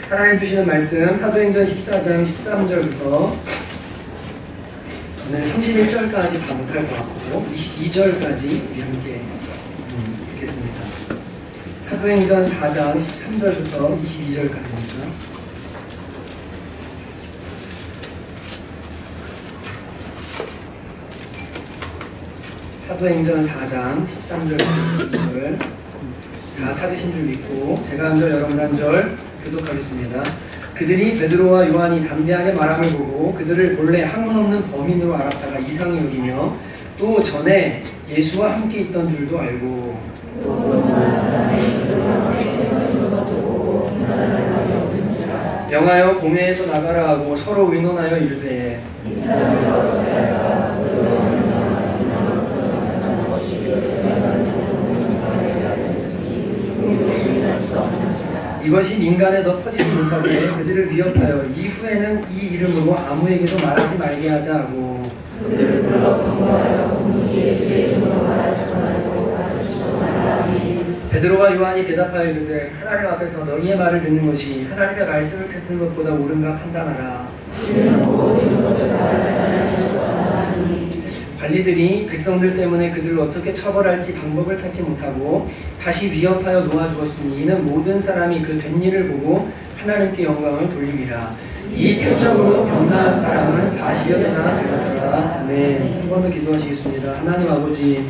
하나님 주시는 말씀 사도행전 14장 13절부터 저는 31절까지 반복할 것 같고 22절까지 우리 함께 읽겠습니다. 사도행전 4장 13절부터 22절까지입니다. 사도행전 4장 13절부터 22절 다 찾으신 줄 믿고 제가 한 절 여러분 한 절 교독하겠습니다. 그들이 베드로와 요한이 담대하게 말함을 보고 그들을 본래 학문 없는 범인으로 알았다가 이상히 여기며 또 전에 예수와 함께 있던 줄도 알고 명하여 공회에서 나가라 하고 서로 의논하여 이르되 이것이 민간에 더 퍼지지 못하게 그들을 위협하여 이후에는 이 이름으로 아무에게도 말하지 말게 하자 하고 그들을 불러 경고하여 예수의 이름으로 말하지 말고 베드로와 요한이 대답하여 이르되 하나님 앞에서 너희의 말을 듣는 것이 하나님의 말씀을 듣는 것보다 옳은가 판단하라. 관리들이 백성들 때문에 그들을 어떻게 처벌할지 방법을 찾지 못하고 다시 위협하여 놓아주었으니 이는 모든 사람이 그 된 일을 보고 하나님께 영광을 돌림이라. 이 표적으로 병나은 사람은 40여세나 되었더라. 아멘. 한 번 더 기도하시겠습니다. 하나님 아버지,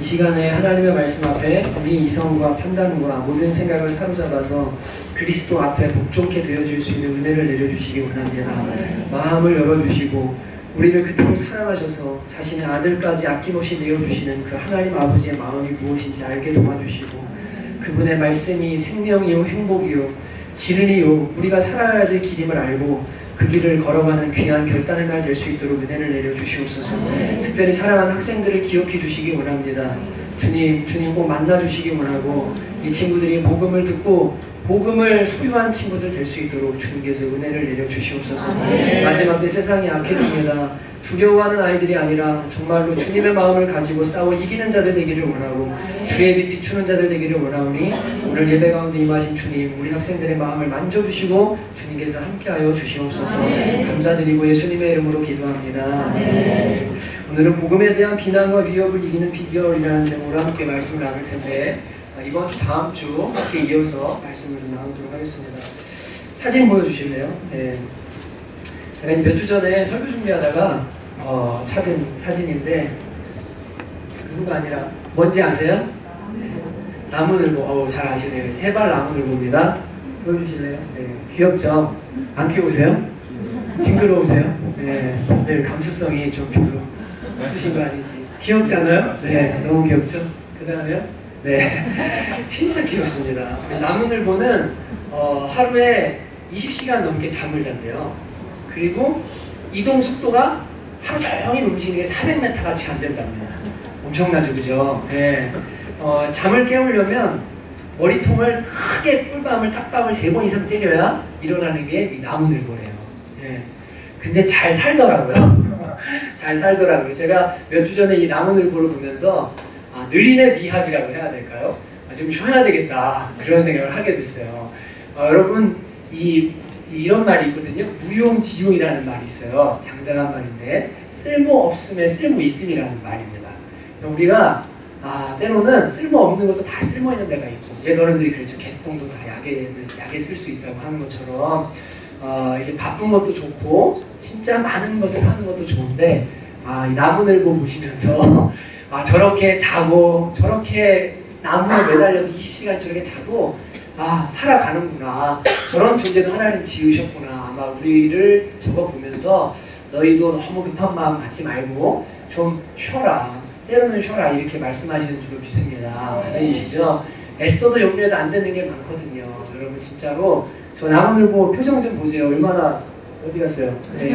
이 시간에 하나님의 말씀 앞에 우리 이성과 판단과 모든 생각을 사로잡아서 그리스도 앞에 복종케 되어질 수 있는 은혜를 내려주시기 원합니다. 마음을 열어주시고 우리를 그토록 사랑하셔서 자신의 아들까지 아낌없이 내어주시는 그 하나님 아버지의 마음이 무엇인지 알게 도와주시고 그분의 말씀이 생명이요 행복이요 진리요 우리가 살아야 될 길임을 알고 그 길을 걸어가는 귀한 결단의 날 될 수 있도록 은혜를 내려주시옵소서. 특별히 사랑하는 학생들을 기억해 주시기 원합니다. 주님 꼭 만나주시기 원하고 이 친구들이 복음을 듣고 복음을 소유한 친구들 될 수 있도록 주님께서 은혜를 내려주시옵소서. 마지막 때 세상이 악해집니다. 두려워하는 아이들이 아니라 정말로 주님의 마음을 가지고 싸워 이기는 자들 되기를 원하고 주의 빛 비추는 자들 되기를 원하오니 오늘 예배 가운데 임하신 주님 우리 학생들의 마음을 만져주시고 주님께서 함께하여 주시옵소서. 감사드리고 예수님의 이름으로 기도합니다. 오늘은 복음에 대한 비난과 위협을 이기는 비결이라는 제목으로 함께 말씀을 나눌 텐데 이번 주 다음 주 함께 이어서 말씀을 좀 나누도록 하겠습니다. 사진 보여주실래요? 네. 제가 몇 주 전에 설교 준비하다가 찾은 사진인데 누구가 아니라 뭔지 아세요? 나무늘보. 잘 아시네요. 세발 나무늘보입니다. 보여주실래요? 네. 귀엽죠? 안 귀여우세요? 징그러우세요? 네. 다들 감수성이 좀 별로 없으신 거 아닌지. 귀엽잖아요? 네. 너무 귀엽죠? 그 다음에요? 네. 진짜 귀엽습니다. 나무늘보는 하루에 20시간 넘게 잠을 잔대요. 그리고 이동 속도가 하루 종일 움직이는 게 400m가 채 안 된답니다. 엄청나죠, 그죠? 네. 잠을 깨우려면 머리통을 크게 꿀밤을 딱밤을 3번 이상 때려야 일어나는 게 나무늘보래요. 네. 근데 잘 살더라고요. 잘 살더라고요. 제가 몇 주 전에 이 나무늘보를 보면서 느린의 미학이라고 해야 될까요? 좀 쉬어야 되겠다 그런 생각을 하게 됐어요. 여러분 이런 말이 있거든요. 무용지용이라는 말이 있어요. 장장한 말인데 쓸모없음에 쓸모있음이라는 말입니다. 우리가 때로는 쓸모없는 것도 다 쓸모있는 데가 있고 어른들이 그랬죠. 개똥도 다 약에 쓸 수 있다고 하는 것처럼 이렇게 바쁜 것도 좋고 진짜 많은 것을 하는 것도 좋은데 이 나무늘보 보시면서 저렇게 자고 저렇게 나무에 매달려서 20시간 저렇게 자도 살아가는구나. 저런 존재도 하나님 지으셨구나. 아마 우리를 저거 보면서 너희도 너무 급한 마음 갖지 말고 좀 쉬어라. 때로는 쉬어라. 이렇게 말씀하시는 줄로 믿습니다. 아멘이시죠? 애써도 염려해도 안 되는 게 많거든요. 여러분 진짜로 저 나무늘보 표정 좀 보세요. 얼마나 어디 갔어요? 네.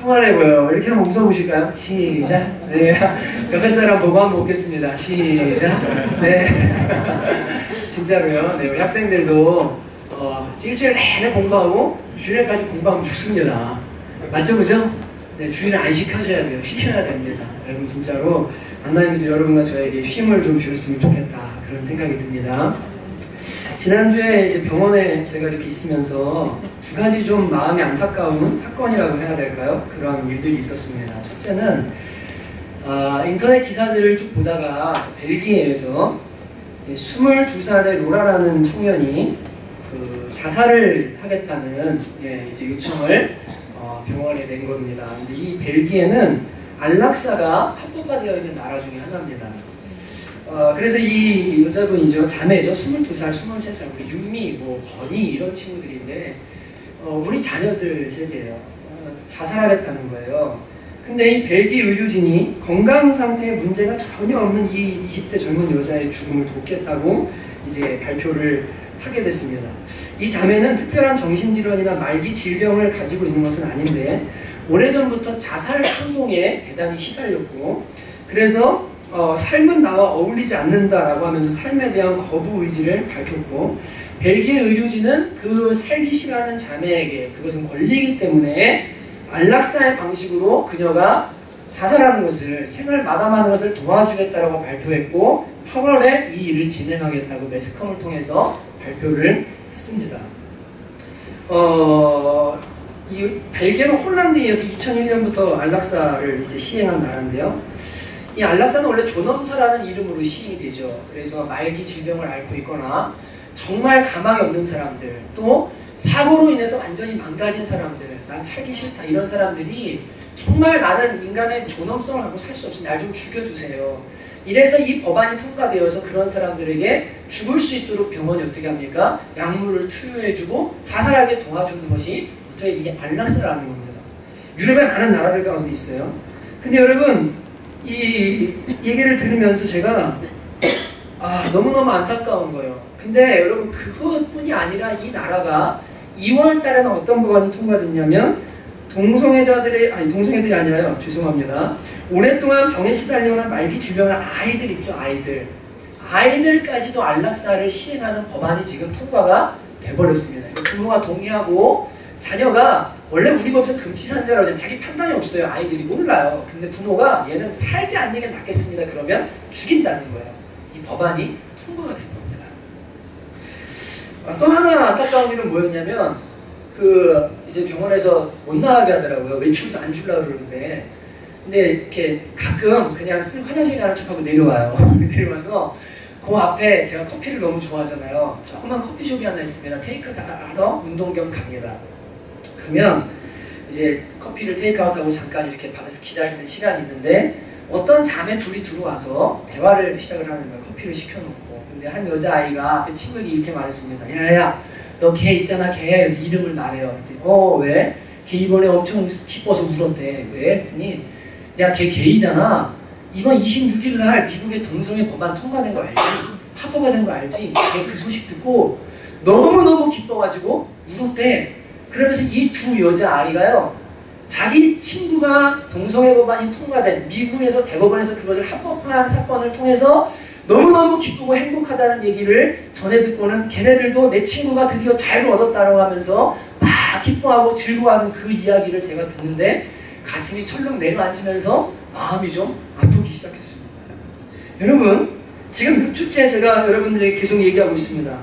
평안해 보여요. 이렇게 한번 웃어보실까요? 시작. 네. 옆에 사람 보고 한번 웃겠습니다. 시작. 네. 진짜로요. 네. 우리 학생들도 일주일 내내 공부하고 주일까지 공부하면 죽습니다. 맞죠, 그죠? 네. 주일에 안식하셔야 돼요. 쉬셔야 됩니다. 여러분 진짜로 하나님께서 여러분과 저에게 쉼을 좀 주셨으면 좋겠다 그런 생각이 듭니다. 지난주에 이제 병원에 제가 이렇게 있으면서 두 가지 좀 마음이 안타까운 사건이라고 해야 될까요? 그런 일들이 있었습니다. 첫째는 인터넷 기사들을 쭉 보다가 벨기에에서 22살의 로라라는 청년이 자살을 하겠다는 이제 요청을 병원에 낸 겁니다. 근데 이 벨기에는 안락사가 합법화되어 있는 나라 중에 하나입니다. 그래서 이 여자분이죠. 자매죠. 22살, 23살, 우리 윤미, 건희 이런 친구들인데 우리 자녀들 세대예요. 자살하겠다는 거예요. 근데 이 벨기에 의료진이 건강 상태에 문제가 전혀 없는 이 20대 젊은 여자의 죽음을 돕겠다고 이제 발표를 하게 됐습니다. 이 자매는 특별한 정신질환이나 말기 질병을 가지고 있는 것은 아닌데 오래전부터 자살 충동에 대단히 시달렸고 그래서 삶은 나와 어울리지 않는다라고 하면서 삶에 대한 거부 의지를 밝혔고 벨기에 의료진은 그 살기 싫어하는 자매에게 그것은 권리이기 때문에 안락사의 방식으로 그녀가 자살하는 것을 생을 마감하는 것을 도와주겠다라고 발표했고 8월에 이 일을 진행하겠다고 매스컴을 통해서 발표를 했습니다. 이 벨기에는 홀란드에 이어서 2001년부터 안락사를 이제 시행한 나라인데요. 이 안락사는 원래 존엄사라는 이름으로 시행이 되죠. 그래서 말기 질병을 앓고 있거나 정말 가망이 없는 사람들, 또 사고로 인해서 완전히 망가진 사람들, 난 살기 싫다 이런 사람들이 정말 나는 인간의 존엄성을 갖고 살 수 없으니 날 좀 죽여주세요. 이래서 이 법안이 통과되어서 그런 사람들에게 죽을 수 있도록 병원이 어떻게 합니까? 약물을 투여해주고 자살하게 도와주는 것이 어떻게 이게 안락사라는 겁니다. 유럽의 많은 나라들 가운데 있어요. 근데 여러분 이 얘기를 들으면서 제가 너무너무 안타까운 거예요. 근데 여러분 그것뿐이 아니라 이 나라가 2월 달에는 어떤 법안이 통과됐냐면 동성애들이 아니라요. 죄송합니다. 오랫동안 병에 시달리거나 말기 질병을 아이들 있죠. 아이들까지도 안락사를 시행하는 법안이 지금 통과가 돼버렸습니다. 부모가 동의하고 자녀가 원래 우리 법에서 금치산자라고 하잖아요. 자기 판단이 없어요. 아이들이 몰라요. 근데 부모가 얘는 살지 않는 게 낫겠습니다. 그러면 죽인다는 거예요. 이 법안이 통과가 된 겁니다. 또 하나 안타까운 일은 뭐였냐면 이제 병원에서 못 나가게 하더라고요. 외출도 안 주려고 그러는데 근데 이렇게 가끔 그냥 쓱 화장실 가는 척하고 내려와요. 내려와서 그 앞에 제가 커피를 너무 좋아하잖아요. 조그만 커피숍이 하나 있습니다. 테이크아웃 하러 운동 겸 갑니다. 그러면 이제 커피를 테이크아웃하고 잠깐 이렇게 받아서 기다리는 시간이 있는데 어떤 자매 둘이 들어와서 대화를 시작을 하는 거예요. 커피를 시켜놓고. 근데 한 여자아이가 앞에 친구에게 이렇게 말했습니다. 야야야 너 걔 있잖아 걔. 이름을 말해요. 왜? 걔 이번에 엄청 기뻐서 울었대. 왜? 그랬더니 야 걔 게이잖아. 이번 26일 날 미국의 동성애 법안 통과된 거 알지? 합법화된 거 알지? 걔 그 소식 듣고 너무너무 기뻐가지고 울었대. 그러면서 이 두 여자아이가요. 자기 친구가 동성애 법안이 통과된 미국에서 대법원에서 그것을 합법화한 사건을 통해서 너무너무 기쁘고 행복하다는 얘기를 전해 듣고는 걔네들도 내 친구가 드디어 자유를 얻었다고 하면서 막 기뻐하고 즐거워하는 그 이야기를 제가 듣는데 가슴이 철렁 내려앉으면서 마음이 좀 아프기 시작했습니다. 여러분 지금 6주째 제가 여러분들에게 계속 얘기하고 있습니다.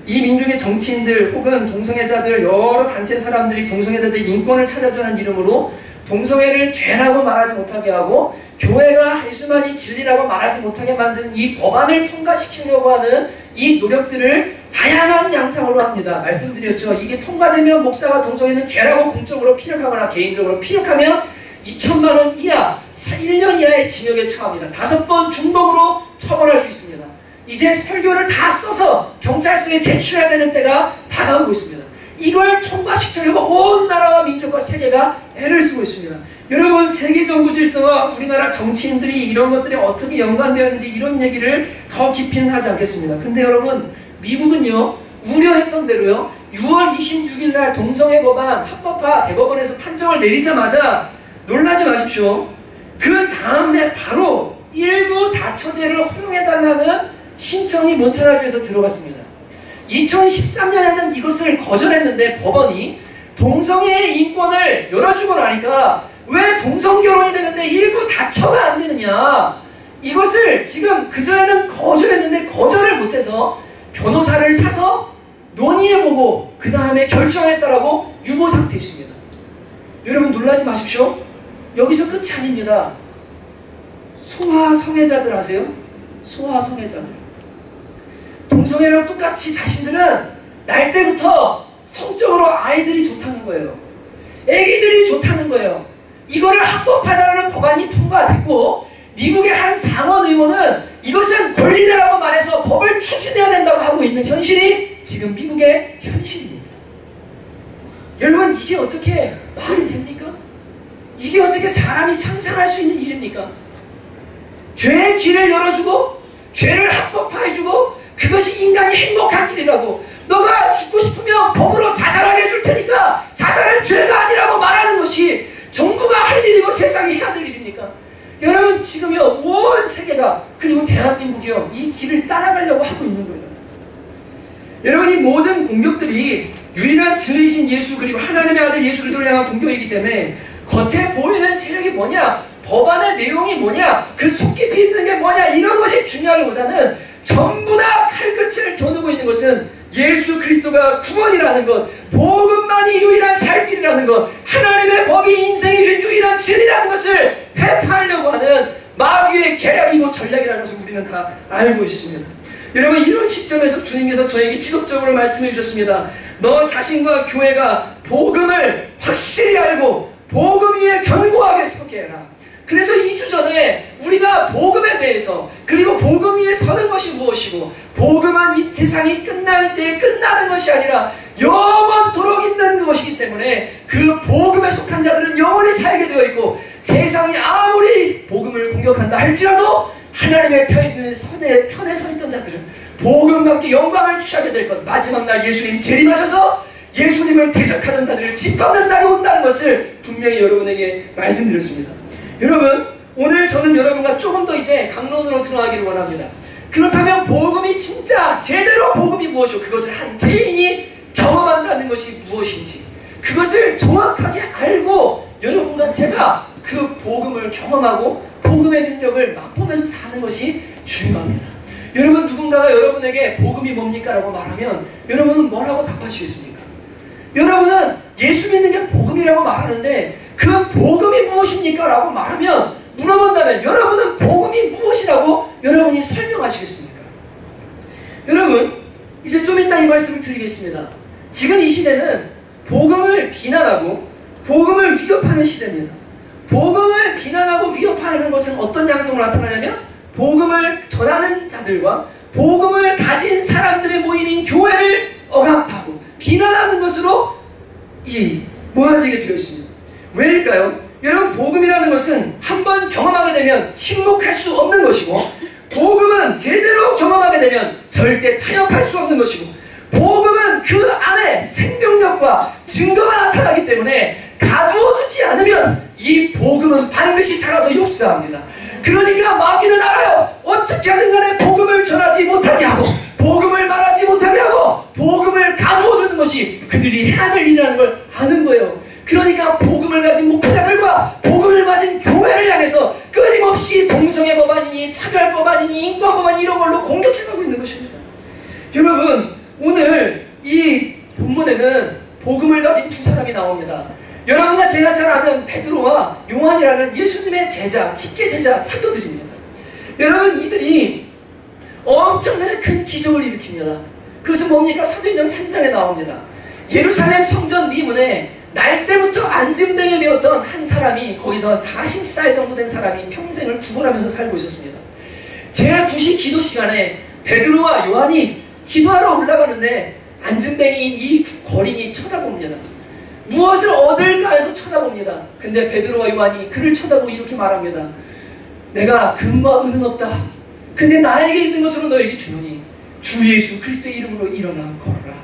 이 민족의 정치인들 혹은 동성애자들 여러 단체 사람들이 동성애자들의 인권을 찾아주는 이름으로 동성애를 죄라고 말하지 못하게 하고 교회가 할 수만이 진리라고 말하지 못하게 만든 이 법안을 통과시키려고 하는 이 노력들을 다양한 양상으로 합니다. 말씀드렸죠. 이게 통과되면 목사가 동성애는 죄라고 공적으로 피력하거나 개인적으로 피력하면 2천만 원 이하, 1년 이하의 징역에 처합니다. 5번 중범으로 처벌할 수 있습니다. 이제 설교를 다 써서 경찰서에 제출해야 되는 때가 다가오고 있습니다. 이걸 통과시키려고 온 나라와 민족과 세계가 애를 쓰고 있습니다. 여러분 세계 정부 질서와 우리나라 정치인들이 이런 것들이 어떻게 연관되어 있는지 이런 얘기를 더 깊이는 하지 않겠습니다. 근데 여러분 미국은요 우려했던 대로요 6월 26일 날 동성애 법안 합법화 대법원에서 판정을 내리자마자 놀라지 마십시오. 그 다음에 바로 일부 다처제를 허용해달라는 신청이 몬타나주에서 들어갔습니다. 2013년에는 이것을 거절했는데 법원이 동성애의 인권을 열어주고 나니까 왜 동성결혼이 되는데 일부 다처가 안 되느냐 이것을 지금 그전에는 거절했는데 거절을 못해서 변호사를 사서 논의해보고 그 다음에 결정했다라고 유보 상태에 있습니다. 여러분 놀라지 마십시오. 여기서 끝이 아닙니다. 소아성애자들 아세요? 소아성애자들. 동성애랑 똑같이 자신들은 날 때부터 성적으로 아이들이 좋다는 거예요. 애기들이 좋다는 거예요. 이거를 합법화하라는 법안이 통과됐고 미국의 한 상원 의원은 이것은 권리다라고 말해서 법을 추진해야 된다고 하고 있는 현실이 지금 미국의 현실입니다. 여러분 이게 어떻게 말이 됩니까? 이게 어떻게 사람이 상상할 수 있는 일입니까? 죄의 길을 열어주고 죄를 합법화해주고 그것이 인간이 행복한 길이라고 너가 죽고 싶으면 법으로 자살하게 해줄 테니까 자살은 죄가 아니라고 말하는 것이 정부가 할 일이고 세상이 해야 될 일입니까? 여러분 지금요 온 세계가 그리고 대한민국이요 이 길을 따라가려고 하고 있는 거예요. 여러분 이 모든 공격들이 유일한 진리이신 예수 그리고 하나님의 아들 예수 그리스도를 향한 공격이기 때문에 겉에 보이는 세력이 뭐냐 법안의 내용이 뭐냐 그 속 깊이 있는 게 뭐냐 이런 것이 중요하기보다는 전부 다 칼끝을 겨누고 있는 것은 예수 그리스도가 구원이라는 것 복음만이 유일한 살 길이라는 것 하나님의 법이 인생이 준 유일한 진리라는 것을 회파하려고 하는 마귀의 계략이고 전략이라는 것을 우리는 다 알고 있습니다. 여러분 이런 시점에서 주님께서 저에게 지속적으로 말씀해 주셨습니다. 너 자신과 교회가 복음을 확실히 알고 복음 위에 견고하게 서게해라. 그래서 2주 전에 우리가 복음에 대해서 그리고 복음 위에 서는 것이 무엇이고 복음은 이 세상이 끝날 때 끝나는 것이 아니라 영원토록 있는 것이기 때문에 그 복음에 속한 자들은 영원히 살게 되어 있고 세상이 아무리 복음을 공격한다 할지라도 하나님의 편에 서 있던 자들은 복음과 함께 영광을 취하게 될 것 마지막 날 예수님 재림하셔서 예수님을 대적하는 자들을 짓밟는 날이 온다는 것을 분명히 여러분에게 말씀드렸습니다. 여러분 오늘 저는 여러분과 조금 더 이제 강론으로 들어가기를 원합니다. 그렇다면 복음이 진짜 제대로 복음이 무엇이고 그것을 한 개인이 경험한다는 것이 무엇인지 그것을 정확하게 알고 여러분과 제가 그 복음을 경험하고 복음의 능력을 맛보면서 사는 것이 중요합니다. 여러분 누군가가 여러분에게 복음이 뭡니까? 라고 말하면 여러분은 뭐라고 답하시겠습니까? 여러분은 예수 믿는 게 복음이라고 말하는데 그 복음이 무엇입니까? 라고 말하면 물어본다면 여러분은 복음이 무엇이라고 여러분이 설명하시겠습니까? 여러분 이제 좀 이따 이 말씀을 드리겠습니다. 지금 이 시대는 복음을 비난하고 복음을 위협하는 시대입니다. 복음을 비난하고 위협하는 것은 어떤 양상으로 나타나냐면 복음을 전하는 자들과 복음을 가진 사람들의 모임인 교회를 억압하고 비난하는 것으로 모아지게 되어 있습니다. 왜일까요? 여러분 복음이라는 것은 한번 경험하게 되면 침묵할 수 없는 것이고 복음은 제대로 경험하게 되면 절대 타협할 수 없는 것이고 복음은 그 안에 생명력과 증거가 나타나기 때문에 가두어두지 않으면 이 복음은 반드시 살아서 역사합니다. 그러니까 마귀는 알아요. 어떻게 하든 간에 복음을 전하지 못하게 하고 복음을 말하지 못하게 하고 복음을 가두어두는 것이 그들이 해야 될 일이라는 걸 아는 거예요. 그러니까 복음을 가진 목회자들과 복음을 가진 교회를 향해서 끊임없이 동성애 법안이니 차별 법안이니 인권 법안 이런 걸로 공격해가고 있는 것입니다. 여러분 오늘 이 본문에는 복음을 가진 두 사람이 나옵니다. 여러분과 제가 잘 아는 베드로와 요한이라는 예수님의 제자, 직계 제자 사도들입니다. 여러분 이들이 엄청나게 큰 기적을 일으킵니다. 그것은 뭡니까? 사도행전 3장에 나옵니다. 예루살렘 성전 미문에 날 때부터 안증뱅이 되었던 한 사람이 거기서 40살 정도 된 사람이 평생을 구걸하면서 살고 있었습니다. 제2시 기도 시간에 베드로와 요한이 기도하러 올라가는데 안증뱅이인 이 거린이 쳐다봅니다. 무엇을 얻을까 해서 쳐다봅니다. 근데 베드로와 요한이 그를 쳐다보고 이렇게 말합니다. 내가 금과 은은 없다. 근데 나에게 있는 것으로 너에게 주노니 주 예수 그리스도의 이름으로 일어나 걸어라.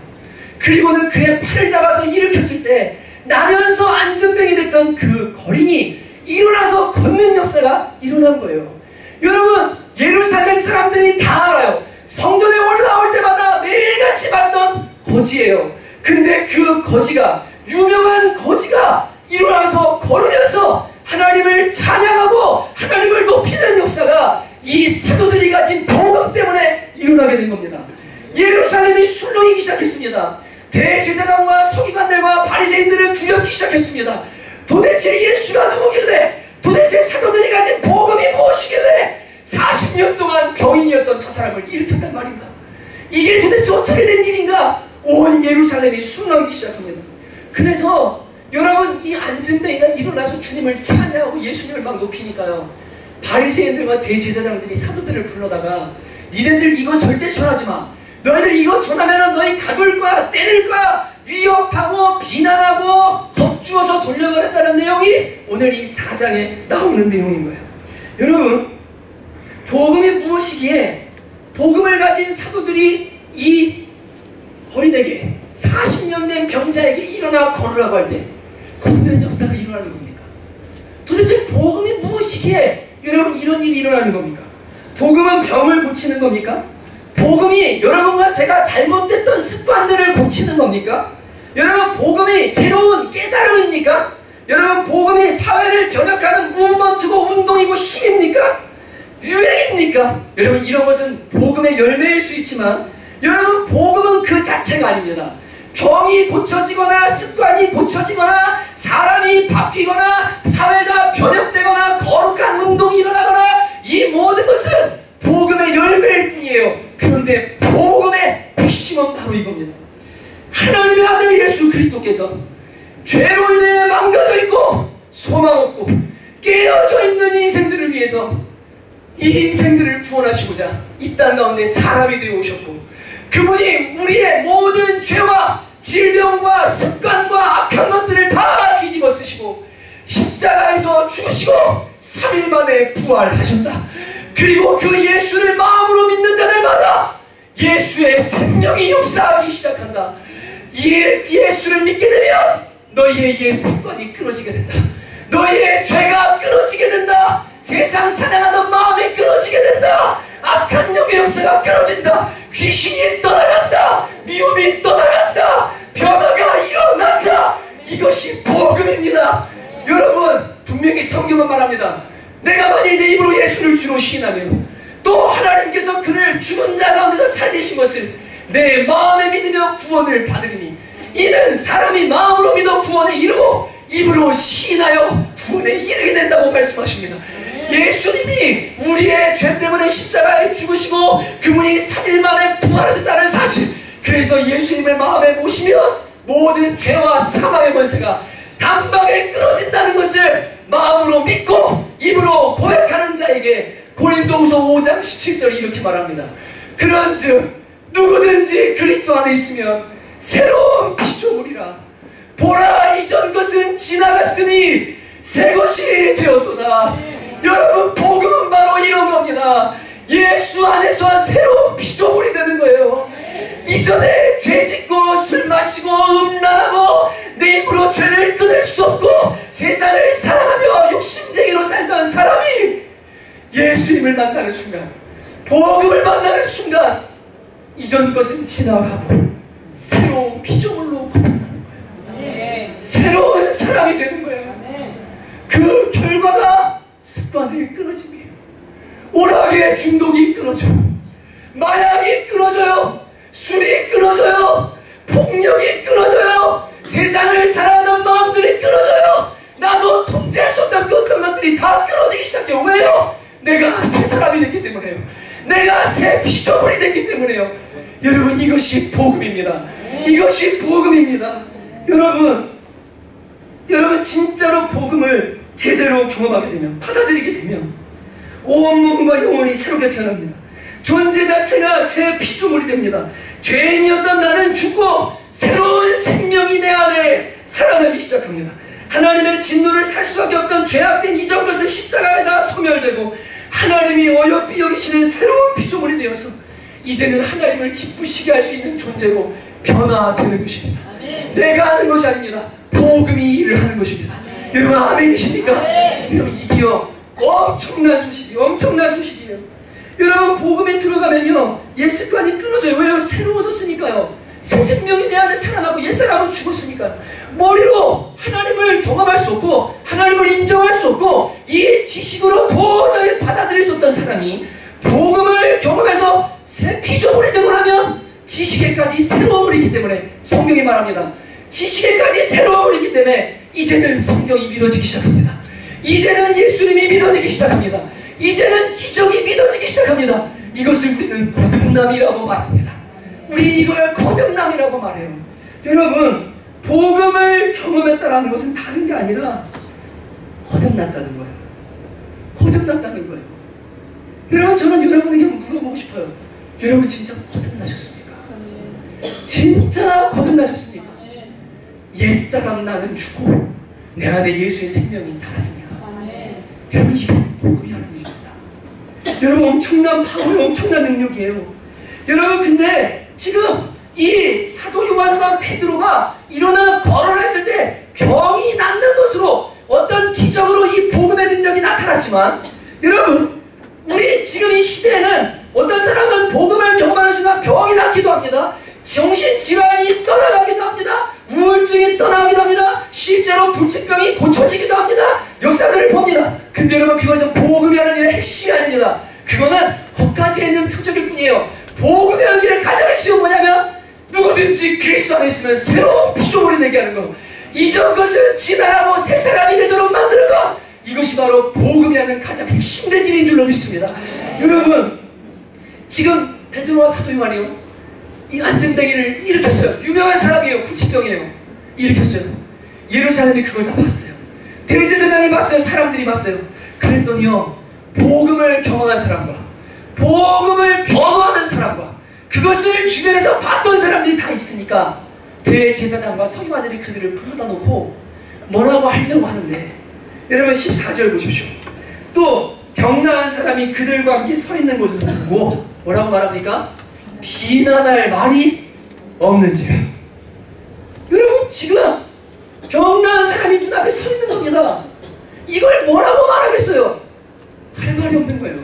그리고는 그의 팔을 잡아서 일으켰을 때 나면서 안증뱅이 됐던 그 거린이 일어나서 걷는 역사가 일어난 거예요. 여러분 예루살렘 사람들이 다 알아요. 성전에 올라올 때마다 매일같이 봤던 거지예요. 근데 그 거지가 유명한 거지가 일어나서 걸으면서 하나님을 찬양하고 하나님을 높이는 역사가 이 사도들이 가진 복음 때문에 일어나게 된 겁니다. 예루살렘이 술렁이기 시작했습니다. 대제사장과 서기관들과 바리새인들은 두렵기 시작했습니다. 도대체 예수가 누구길래, 도대체 사도들이 가진 복음이 무엇이길래 40년 동안 병인이었던 저 사람을 일으켰단 말인가? 이게 도대체 어떻게 된 일인가? 온 예루살렘이 술렁이기 시작합니다. 그래서 여러분, 이 앉은 데가 일어나서 주님을 찬양하고 예수님을 막 높이니까요, 바리새인들과 대제사장들이 사도들을 불러다가 니네들 이거 절대 전하지 마. 너희들 이거 전하면 너희 가둘 거야, 때릴 거야, 위협하고 비난하고 겁주어서 돌려버렸다는 내용이 오늘 이 4장에 나오는 내용인 거예요. 여러분, 복음이 무엇이기에 복음을 가진 사도들이 이 거인에게, 40년 된 병자에게 일어나 걸으라고 할 때 걷는 역사가 일어나는 겁니까? 도대체 복음이 무엇이기에 여러분 이런 일이 일어나는 겁니까? 복음은 병을 고치는 겁니까? 복음이 여러분과 제가 잘못됐던 습관들을 고치는 겁니까? 여러분, 복음이 새로운 깨달음입니까? 여러분, 복음이 사회를 변혁하는 무브먼트고 운동이고 힘입니까? 유행입니까? 여러분, 이런 것은 복음의 열매일 수 있지만 여러분, 복음은 그 자체가 아닙니다. 병이 고쳐지거나 습관이 고쳐지거나 사람이 바뀌거나 사회가 변혁되거나 거룩한 운동이 일어나거나 이 모든 것은 복음의 열매일 뿐이에요. 그런데 복음의 핵심은 바로 이겁니다. 하나님의 아들 예수 그리스도께서 죄로 인해 망가져 있고 소망 없고 깨어져 있는 인생들을 위해서 이 인생들을 구원하시고자 이 땅 가운데 사람이 되어 오셨고, 그분이 우리의 모든 죄와 질병과 습관과 악한 것들을 다 뒤집어 쓰시고 십자가에서 죽으시고 3일 만에 부활하셨다. 그리고 그 예수를 마음으로 믿는 자들마다 예수의 생명이 역사하기 시작한다. 예수를 믿게 되면 너희의 옛 습관이 끊어지게 된다. 너희의 죄가 끊어지게 된다. 세상 사랑하는 마음이 끊어지게 된다. 악한 영의 역사가 끊어진다. 귀신이 떠나간다. 미움이 떠나간다. 변화가 일어난다. 이것이 복음입니다. 여러분, 분명히 성경은 말합니다. 내가 만일 내 입으로 예수를 주로 시인하면 또 하나님께서 그를 죽은 자 가운데서 살리신 것을 내 마음에 믿으며 구원을 받으리니 이는 사람이 마음으로 믿어 구원에 이르고 입으로 시인하여 구원에 이르게 된다고 말씀하십니다. 예수님이 우리의 죄 때문에 십자가에 죽으시고 그분이 3일 만에 부활하셨다는 사실, 그래서 예수님을 마음에 모시면 모든 죄와 사망의 권세가 단박에 끊어진다는 것을 마음으로 믿고 입으로 고백하는 자에게 고린도후서 5장 17절이 이렇게 말합니다. 그런즉 누구든지 그리스도 안에 있으면 새로운 피조물이라. 보라, 이전 것은 지나갔으니 새 것이 되었도다. 여러분, 복음은 바로 이런 겁니다. 예수 안에서 새로운 피조물이 되는 거예요. 이전에 죄짓고 술 마시고 음란하고 내 입으로 죄를 끊을 수 없고 세상을 사랑하며 욕심쟁이로 살던 사람이 예수님을 만나는 순간, 복음을 만나는 순간 이전 것은 지나가고 새로운 피조물로 거듭나는 거예요. 새로운 사람이 되는 거예요. 그 결과가 습관이 끊어집니다. 오락의 중독이 끊어져요. 마약이 끊어져요. 술이 끊어져요. 폭력이 끊어져요. 세상을 사랑하는 마음들이 끊어져요. 나도 통제할 수 없던 그 어떤 것들이 다 끊어지기 시작해요. 왜요? 내가 새 사람이 됐기 때문에요. 내가 새 피조물이 됐기 때문에요. 여러분, 이것이 복음입니다. 이것이 복음입니다. 여러분 진짜로 복음을 제대로 경험하게 되면, 받아들이게 되면 온몸과 영혼이 새롭게 태어납니다. 존재 자체가 새 피조물이 됩니다. 죄인이었던 나는 죽고 새로운 생명이 내 안에 살아나기 시작합니다. 하나님의 진노를 살 수밖에 없던 죄악된 이전 것은 십자가에다 소멸되고 하나님이 어여삐 여기시는 새로운 피조물이 되어서 이제는 하나님을 기쁘시게 할 수 있는 존재로 변화되는 것입니다. 내가 하는 것이 아닙니다. 복음이 일을 하는 것입니다. 여러분, 아멘이십니까? 여러분, 이게요 엄청난 소식이에요. 여러분, 복음에 들어가면요 옛 습관이 끊어져요. 왜요? 새로워졌으니까요. 새 생명이 내 안에 살아나고 옛사람은 죽었으니까. 머리로 하나님을 경험할 수 없고 하나님을 인정할 수 없고 이 지식으로 도저히 받아들일 수 없던 사람이 복음을 경험해서 새 피조물이 되고 나면 지식에까지 새로움을 있기 때문에 성경이 말합니다. 지식에까지 새로움을 있기 때문에 이제는 성경이 믿어지기 시작합니다. 이제는 예수님이 믿어지기 시작합니다. 이제는 기적이 믿어지기 시작합니다. 이것을 우리는 거듭남이라고 말합니다. 우리 이걸 거듭남이라고 말해요. 여러분, 복음을 경험했다라는 것은 다른 게 아니라 거듭났다는 거예요. 거듭났다는 거예요. 여러분, 저는 여러분에게 물어보고 싶어요. 여러분 진짜 거듭나셨습니까? 진짜 거듭나셨습니까? 옛사람 나는 죽고 내 안에 예수의 생명이 살았습니다. 여러분, 이게 복음이 하는 일입니다. 여러분, 엄청난 파워요. 엄청난 능력이에요. 여러분, 근데 지금 이 사도 요한과 베드로가 일어나 걸어를 했을 때 병이 낫는 것으로 어떤 기적으로 이 복음의 능력이 나타났지만, 여러분, 우리 지금 이 시대에는 어떤 사람은 복음을 경험하는 순간 병이 낫기도 합니다. 정신질환이 떠나가기도 합니다. 우울증이 떠나가기도 합니다. 실제로 불치병이 고쳐지기도 합니다. 역사들을 봅니다. 근데 여러분, 그것은 복음이 하는 일의 핵심이 아닙니다. 그거는 거기까지 있는 표적일 뿐이에요. 복음이 하는 일의 가장 핵심은 뭐냐면, 누구든지 그리스도 안에 있으면 새로운 피조물이 되게 하는 것, 이전 것은 지나가고 새 사람이 되도록 만드는 것, 이것이 바로 복음이 하는 가장 핵심된 일인 줄로 믿습니다. 여러분, 지금 베드로와 사도 요한이요, 이 안전뱅이를 일으켰어요. 유명한 사람이에요. 불치병이에요. 일으켰어요. 예루살렘이 그걸 다 봤어요. 대제사장이 봤어요. 사람들이 봤어요. 그랬더니요, 복음을 경험한 사람과 복음을 변호하는 사람과 그것을 주변에서 봤던 사람들이 다 있으니까 대제사장과 서기관들이 그들을 불러다 놓고 뭐라고 하려고 하는데, 여러분 14절 보십시오. 또 병나은 사람이 그들과 함께 서 있는 곳을 보고 뭐라고 말합니까? 비난할 말이 없는지라. 여러분, 지금 병나은 사람이 눈앞에 서 있는 겁니다. 이걸 뭐라고 말하겠어요? 할 말이 없는 거예요.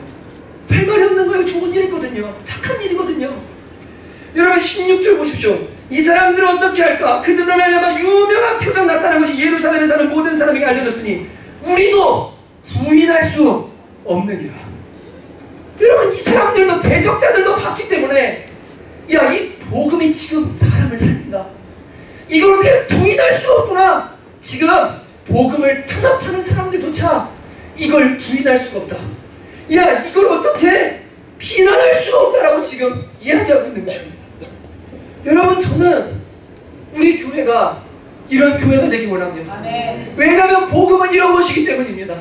할 말이 없는 거예요. 좋은 일이거든요. 착한 일이거든요. 여러분 16절 보십시오. 이 사람들은 어떻게 할까? 그들로 말미암아 유명한 표적 나타난 것이 예루살렘에 사는 모든 사람에게 알려졌으니 우리도 부인할 수 없느니라. 여러분, 이 사람들도 대적자들도 봤기 때문에, 야, 이 복음이 지금 사람을 살린다, 이걸 어떻게 부인할 수 없구나. 지금 복음을 탄압하는 사람들조차 이걸 부인할 수가 없다. 야, 이걸 어떻게 비난할 수가 없다라고 지금 이야기하고 있는 것입니다. 여러분, 저는 우리 교회가 이런 교회가 되기 원합니다. 왜냐하면 복음은 이런 것이기 때문입니다.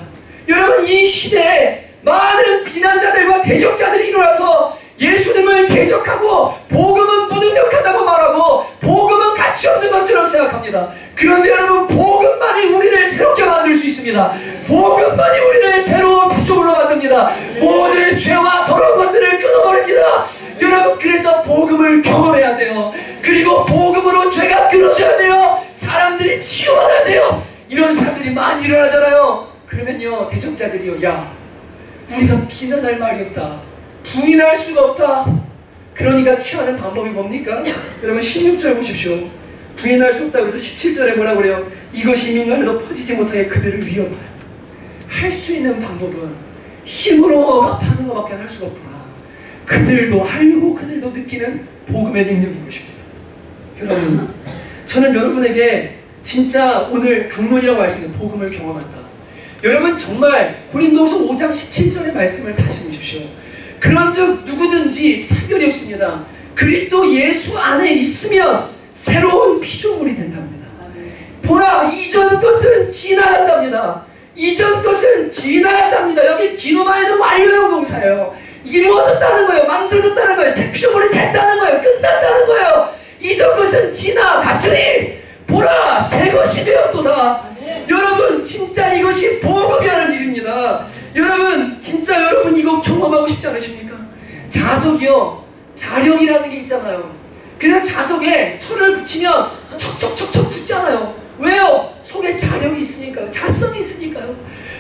여러분, 이 시대에 많은 비난자들과 대적자들이 일어나서 예수님을 대적하고 복음은 무능력하다고 말하고 복음은 가치 없는 것처럼 생각합니다. 그런데 여러분, 복음만이 우리를 새롭게 만들 수 있습니다. 복음만이 우리를 새로운 피조물로 만듭니다. 모든 죄와 더러운 것들을 끊어버립니다. 여러분, 그래서 복음을 경험해야 돼요. 그리고 복음으로 죄가 끊어져야 돼요. 사람들이 치유받아야 돼요. 이런 사람들이 많이 일어나잖아요. 그러면요, 대적자들이요, 야, 우리가 비난할 말이 없다, 부인할 수가 없다. 그러니까 취하는 방법이 뭡니까? 여러분 16절 보십시오. 부인할 수 없다고 해도 17절에 뭐라고 그래요? 이것이 민간에도 퍼지지 못하게 그들을 위협하여. 할 수 있는 방법은 힘으로 파는 것밖에 할 수가 없구나. 그들도 알고 그들도 느끼는 복음의 능력인 것입니다. 여러분, 저는 여러분에게 진짜 오늘 강론이라고 말씀드린 복음을 경험한다. 여러분, 정말 고린도후서 5장 17절의 말씀을 다시 보십시오. 그런즉 누구든지 차별이 없습니다. 그리스도 예수 안에 있으면 새로운 피조물이 된답니다. 보라, 이전 것은 지나갔답니다. 이전 것은 지나갔답니다. 여기 기노마에는 완료형 동사예요. 이루어졌다는 거예요. 만들어졌다는 거예요. 새 피조물이 됐다는 거예요. 끝났다는 거예요. 이전 것은 지나갔으니 보라, 새 것이 되었도다. 여러분, 진짜 이것이 복음이 하는 일입니다. 여러분, 진짜 여러분 이거 경험하고 싶지 않으십니까? 자석이요, 자력이라는 게 있잖아요. 그래서 자석에 철을 붙이면 척척척척 붙잖아요. 왜요? 속에 자력이 있으니까요. 자성이 있으니까요.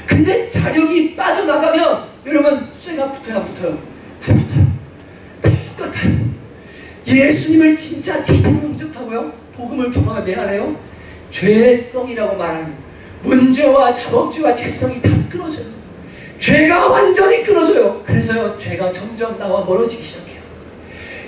근데 자력이 빠져나가면 여러분, 쇠가 붙어요, 안 붙어요? 안 붙어요. 똑같아요. 예수님을 진짜 제대로 영접하고요, 복음을 경험한 내 안에요, 죄성이라고 말하는 문제와 작업죄와 죄성이 다 끊어져요. 죄가 완전히 끊어져요. 그래서요, 죄가 점점 나와 멀어지기 시작해요.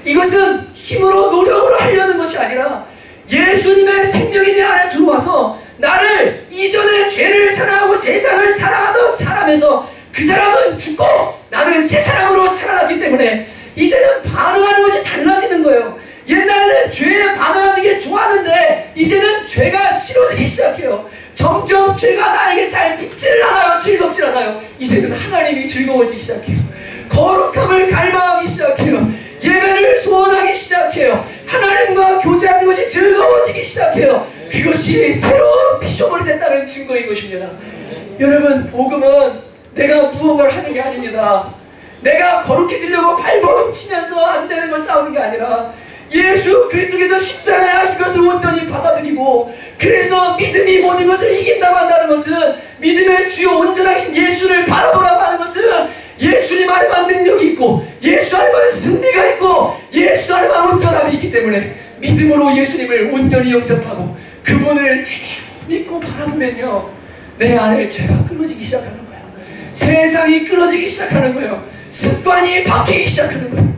이것은 힘으로 노력으로 하려는 것이 아니라 예수님의 생명이 내 안에 들어와서 나를 이전에 죄를 사랑하고 세상을 사랑하던 사람에서 그 사람은 죽고 나는 새 사람으로 살아났기 때문에 이제는 반응하는 것이 달라지는 거예요. 옛날에는 죄에 반응하는 게 좋았는데 이제는 죄가 싫어지기 시작해요. 점점 죄가 나에게 잘 붙질 않아요. 즐겁질 않아요. 이제는 하나님이 즐거워지기 시작해요. 거룩함을 갈망하기 시작해요. 예배를 소원하기 시작해요. 하나님과 교제하는 것이 즐거워지기 시작해요. 그것이 새로운 피조물이 됐다는 증거인 것입니다. 여러분, 복음은 내가 무언가를 하는 게 아닙니다. 내가 거룩해지려고 발버둥 치면서 안 되는 걸 싸우는 게 아니라 예수 그리스도께서 십자가에 하신 것을 온전히 받아들이고, 그래서 믿음이 모든 것을 이긴다고 한다는 것은, 믿음의 주요 온전하신 예수를 바라보라고 하는 것은 예수님 안에만 능력이 있고 예수 안에만 승리가 있고 예수 안에만 온전함이 있기 때문에 믿음으로 예수님을 온전히 영접하고 그분을 제대로 믿고 바라보면요, 내 안에 죄가 끊어지기 시작하는 거예요. 세상이 끊어지기 시작하는 거예요. 습관이 바뀌기 시작하는 거예요.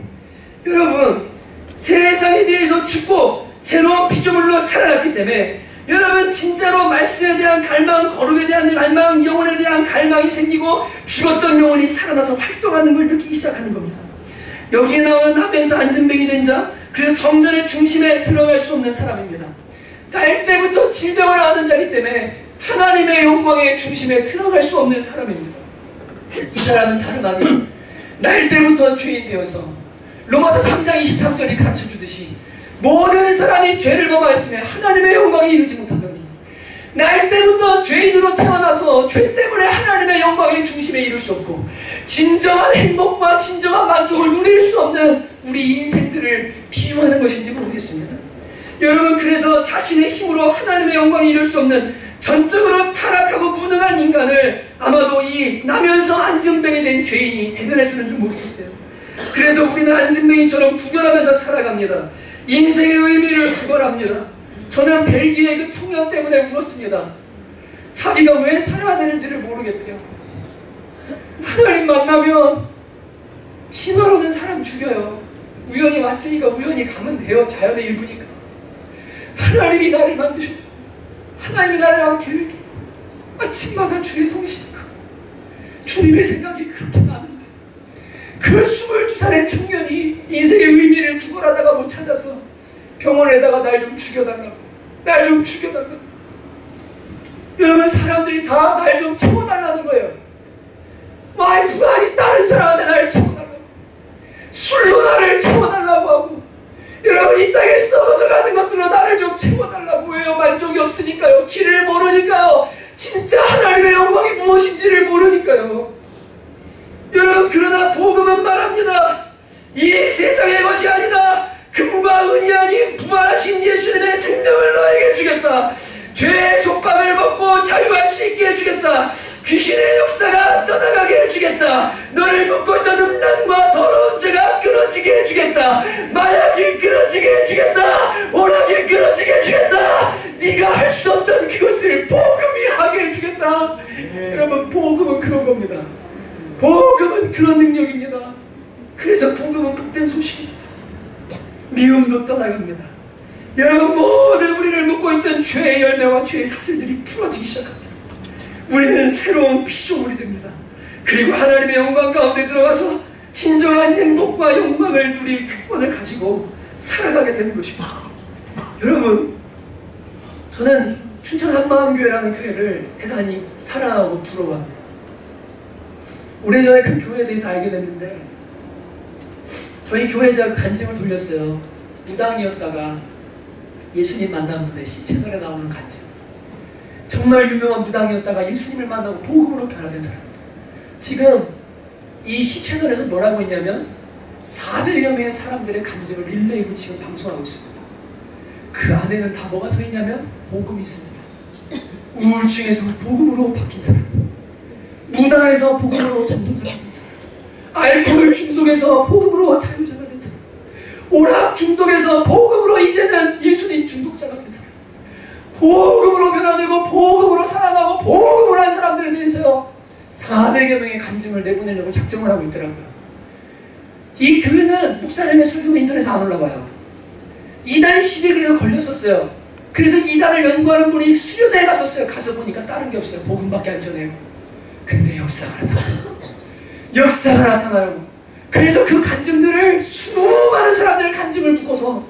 여러분, 세상에 대해서 죽고 새로운 피조물로 살아났기 때문에 여러분 진짜로 말씀에 대한 갈망, 거룩에 대한 갈망, 영혼에 대한 갈망이 생기고 죽었던 영혼이 살아나서 활동하는 걸 느끼기 시작하는 겁니다. 여기에 나오는 하면서 안진뱅이 된 자, 그래서 성전의 중심에 들어갈 수 없는 사람입니다. 날 때부터 질병을 앓는 자이기 때문에 하나님의 영광의 중심에 들어갈 수 없는 사람입니다. 이 사람은 다름 아니에요. 날 때부터 죄인 되어서 로마서 3장 23절이 가르쳐주듯이 모든 사람이 죄를 범하였으며 하나님의 영광에 이르지 못하더니, 날 때부터 죄인으로 태어나서 죄 때문에 하나님의 영광의 중심에 이룰 수 없고 진정한 행복과 진정한 만족을 누릴 수 없는 우리 인생들을 비유하는 것인지 모르겠습니다. 여러분, 그래서 자신의 힘으로 하나님의 영광에 이룰 수 없는 전적으로 타락하고 무능한 인간을 아마도 이 나면서 안진뱅이 된 죄인이 대변해주는 줄 모르겠어요. 그래서 우리는 안진뱅이처럼 구걸하면서 살아갑니다. 인생의 의미를 구걸합니다. 저는 벨기에 그 청년 때문에 울었습니다. 자기가 왜 살아야 되는지를 모르겠대요. 하나님 만나면 친화로는 사람 죽여요. 우연히 왔으니까 우연히 가면 돼요. 자연의 일부니까. 하나님이 나를 만드셨죠. 하나님이 나를 막 계획해. 아침마다 주의 성실이고 주님의 생각이 그렇게 많은데 그 22살의 청년이 인생의 의미를 구걸하다가 못 찾아서 병원에다가 날 좀 죽여달라고, 날 좀 죽여달라고. 여러분, 사람들이 다 날 좀 채워달라는 거예요. 와이프가 아니 다른 사람한테 날 채워달라고, 술로 나를 채워달라고 하고, 여러분 이 땅에 썩어져 가는 것들로 나를 좀 채워달라고 해요. 만족이 없으니까요. 길을 모르니까요. 진짜 하나님의 영광이 무엇인지를 모르니까요. 여러분, 그러나 복음은 말합니다. 이 세상의 것이 아니다. 금과 은이 아닌 부활하신 예수님의 생명을 너에게 주겠다. 죄의 속박을 벗고 자유할 수 있게 해주겠다. 귀신의 역사가 떠나가게 해주겠다. 너를 묶고 있던 음란과 더러운 죄가 끊어지게 해주겠다. 마약이 끊어지게 해주겠다. 오락이 끊어지게 해주겠다. 네가 할 수 없던 그것을 복음이 하게 해주겠다. 여러분, 복음은 그런 겁니다. 복음은 그런 능력입니다. 그래서 복음은 복된 소식입니다. 미움도 떠나갑니다. 여러분, 모든 우리를 묶고 있던 죄의 열매와 죄의 사슬들이 풀어지기 시작합니다. 우리는 새로운 피조물이 됩니다. 그리고 하나님의 영광 가운데 들어가서 진정한 행복과 영광을 누릴 특권을 가지고 살아가게 되는 것입니다. 여러분, 저는 춘천 한마음교회라는 교회를 대단히 사랑하고 부러워합니다. 오래전에 그 교회에 대해서 알게 됐는데 저희 교회자가 간증을 돌렸어요. 무당이었다가 예수님 만난 분의 시채널에 나오는 간증. 정말 유명한 무당이었다가 예수님을 만나고 복음으로 변화된 사람입니다. 지금 이 시채널에서 뭐라고 했냐면 400여 명의 사람들의 간증을 릴레이로 지금 방송하고 있습니다. 그 안에는 다 뭐가 서 있냐면 복음이 있습니다. 우울증에서 복음으로 바뀐 사람, 무당에서 복음으로 전도자가 된 사람, 알코올 중독에서 복음으로 자유자가 된 사람, 오락 중독에서 복음으로 이제는 예수님 중독자가 된 사람, 복음으로 변화되고 복음으로 살아나고 복음을 한 사람들에 대해서요 400여 명의 간증을 내보내려고 작정을 하고 있더라고요. 이 교회는 목사님의 설교가 인터넷에 안 올라와요. 이단 시비에 그래서 걸렸었어요. 그래서 이단을 연구하는 분이 수련회에 갔었어요. 가서 보니까 다른 게 없어요. 복음밖에 안 전해요. 근데 역사가 나타나요. 역사가 나타나요. 그래서 그 간증들을 수많은 사람들의 간증을 묶어서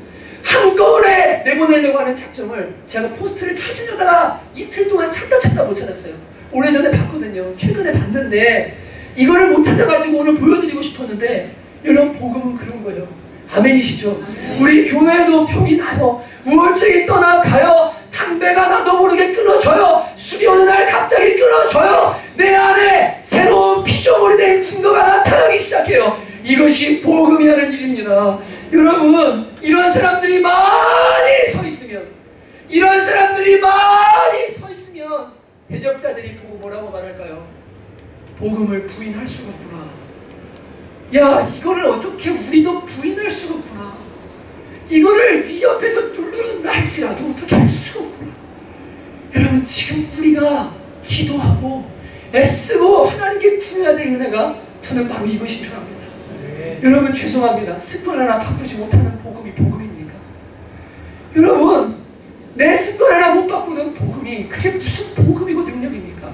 한꺼번에 내보내려고 하는 작정을 제가 포스트를 찾으려다가 이틀 동안 찾다 못 찾았어요. 오래전에 봤거든요. 최근에 봤는데 이거를 못 찾아가지고 오늘 보여드리고 싶었는데 여러분 복음은 그런 거예요. 아멘이시죠? 우리 교회도 병이 나요. 우울증이 떠나가요. 담배가 나도 모르게 끊어져요. 술이 어느 날 갑자기 끊어져요. 내 안에 새로운 피조물이 된 증거가 나타나기 시작해요. 이것이 복음이 하는 일입니다. 여러분, 이런 사람들이 많이 서 있으면, 이런 사람들이 많이 서 있으면 대적자들이 보고 뭐라고 말할까요? 복음을 부인할 수가 없구나. 야, 이거를 어떻게 우리도 부인할 수가 없구나. 이거를 네 옆에서 누르는다 할지라도 어떻게 할 수가 없구나. 여러분, 지금 우리가 기도하고 애쓰고 하나님께 구해야 될 은혜가 저는 바로 이것인 줄 압니다. 여러분, 죄송합니다. 습관 하나 바꾸지 못하는 복음이 복음입니까? 여러분, 내 습관 하나 못 바꾸는 복음이 그게 무슨 복음이고 능력입니까?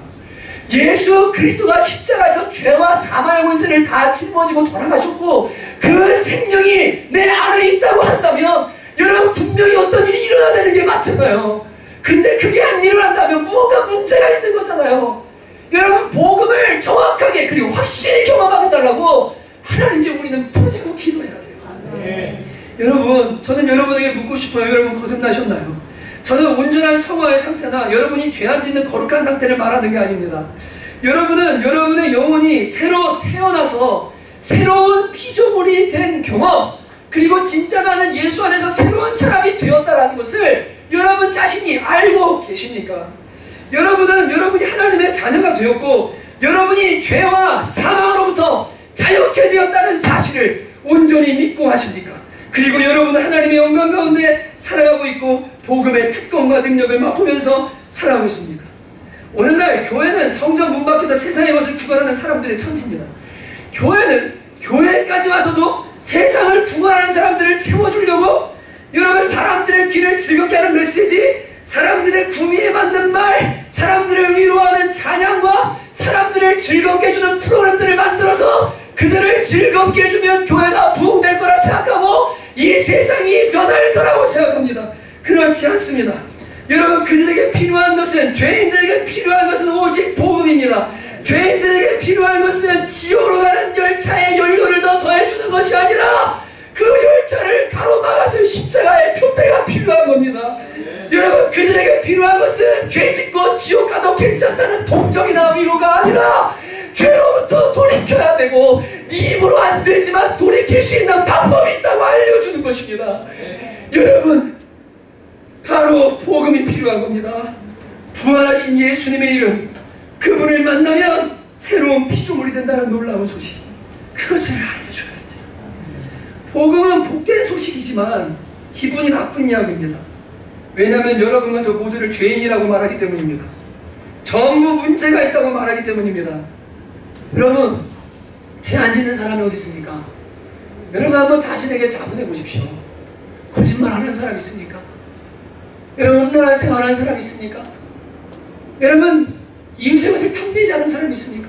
예수 그리스도가 십자가에서 죄와 사망의 권세를 다 짊어지고 돌아가셨고 그 생명이 내 안에 있다고 한다면 여러분, 분명히 어떤 일이 일어나야 되는 게 맞잖아요. 근데 그게 안 일어난다면 무언가 문제가 있는 거잖아요. 여러분, 복음을 정확하게 그리고 확실히 경험하게 달라고 하나님께 우리는 터지고 기도해야 돼요. 여러분, 저는 여러분에게 묻고 싶어요. 여러분, 거듭나셨나요? 저는 온전한 성화의 상태나 여러분이 죄 안 짓는 거룩한 상태를 말하는 게 아닙니다. 여러분은 여러분의 영혼이 새로 태어나서 새로운 피조물이 된 경험, 그리고 진짜 나는 예수 안에서 새로운 사람이 되었다라는 것을 여러분 자신이 알고 계십니까? 여러분은 여러분이 하나님의 자녀가 되었고 여러분이 죄와 사망으로부터 자유케 되었다는 사실을 온전히 믿고 하십니까? 그리고 여러분은 하나님의 영광 가운데 살아가고 있고 복음의 특권과 능력을 맛보면서 살아가고 있습니까? 오늘날 교회는 성전 문 밖에서 세상의 것을 구걸하는 사람들의 천지입니다. 교회는 교회까지 와서도 세상을 구걸하는 사람들을 채워주려고 여러분 사람들의 귀를 즐겁게 하는 메시지, 사람들의 구미에 맞는 말, 사람들을 위로하는 찬양과 사람들을 즐겁게 해주는 프로그램들을 만들어서 그들을 즐겁게 해주면 교회가 부흥될 거라 생각하고 이 세상이 변할 거라고 생각합니다. 그렇지 않습니다. 여러분, 그들에게 필요한 것은, 죄인들에게 필요한 것은 오직 복음입니다. 죄인들에게 필요한 것은 지옥으로 가는 열차에 연료를 더 더해주는 것이 아니라 그 열차를 가로막았을 십자가의 표대가 필요한 겁니다. 여러분, 그들에게 필요한 것은 죄짓고 지옥 가도 괜찮다는 동정이나 위로가 아니라 죄로부터 돌이켜야 되고 네 입으로 안 되지만 돌이킬 수 있는 방법이 있다고 알려주는 것입니다. 여러분, 바로 복음이 필요한 겁니다. 부활하신 예수님의 이름, 그분을 만나면 새로운 피조물이 된다는 놀라운 소식, 그것을 알려줘야 됩니다. 복음은 복된 소식이지만 기분이 나쁜 이야기입니다. 왜냐하면 여러분과 저 모두를 죄인이라고 말하기 때문입니다. 전부 문제가 있다고 말하기 때문입니다. 여러분, 죄 안 짓는 사람이 어디 있습니까? 여러분, 한번 자신에게 자문해 보십시오. 거짓말하는 사람 있습니까? 여러분, 음란한 생활하는 사람 있습니까? 여러분, 이웃의 것을 탐내지 않은 사람 있습니까?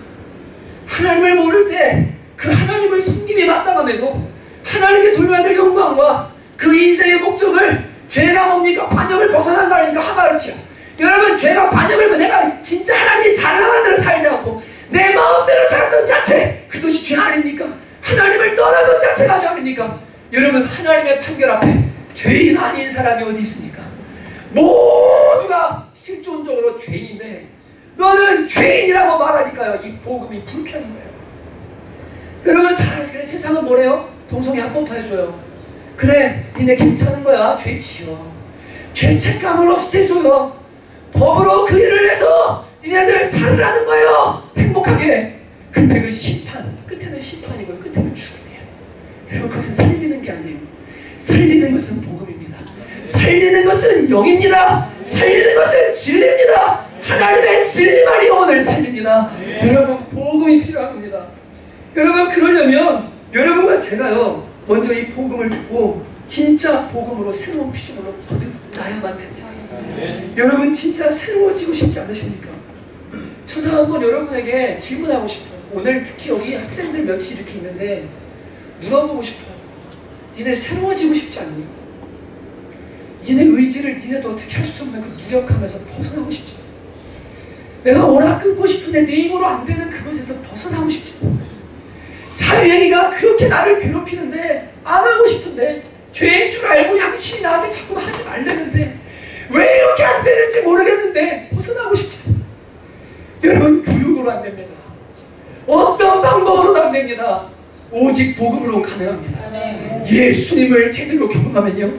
하나님을 모를 때 그 하나님을 섬김에 마땅함에도 하나님께 돌려야 될 영광과 그 인생의 목적을 죄가 뭡니까? 관역을 벗어난다니까 하마르티야. 여러분, 죄가 관역을 내가 진짜 하나님이 사랑하는 대로 살지 않고 내 마음대로 살았던 자체, 그것이 죄 아닙니까? 하나님을 떠난 것 자체가 죄 아닙니까? 여러분, 하나님의 판결 앞에 죄인 아닌 사람이 어디 있습니까? 모두가 실존적으로 죄인인데 너는 죄인이라고 말하니까요, 이 복음이 불편한 거예요. 여러분, 세상은 뭐래요? 동성애 합법화해줘요. 그래, 니네 괜찮은 거야. 죄 지어. 죄책감을 없애줘요. 법으로 그 일을 해서 니네들 살으라는 거예요. 행복하게. 근데 그 심판, 끝에는 심판이고요. 끝에는 죽음이에요. 여러분, 그것은 살리는 게 아니에요. 살리는 것은 복음입니다. 살리는 것은 영입니다. 살리는 것은 진리입니다. 하나님의 진리만이 영혼을 살립니다. 여러분, 복음이 필요합니다. 여러분, 그러려면 여러분 같은 제가요 먼저 이 복음을 듣고 진짜 복음으로 새로운 피조물로 거듭나야만 됩니다. 여러분 진짜 새로워지고 싶지 않으십니까? 저도 한번 여러분에게 질문하고 싶어요. 오늘 특히 여기 학생들 며칠 이렇게 있는데 물어보고 싶어요. 니네 새로워지고 싶지 않니? 니네 의지를 니네도 어떻게 할 수 없는 그 무력함에서 벗어나고 싶지? 내가 오라 끊고 싶은데 내 힘으로 안 되는 그것에서 벗어나고 싶지? 자유행위가 그렇게 나를 괴롭히는데 안 하고 싶은데 죄인 줄 알고 양심이 나한테 자꾸 하지 말라는데 왜 이렇게 안 되는지 모르겠는데 벗어나고 싶지? 여러분 교육으로 안 됩니다. 어떤 방법으로도 안 됩니다. 오직 복음으로 가능합니다. 예수님을 제대로 경험하면요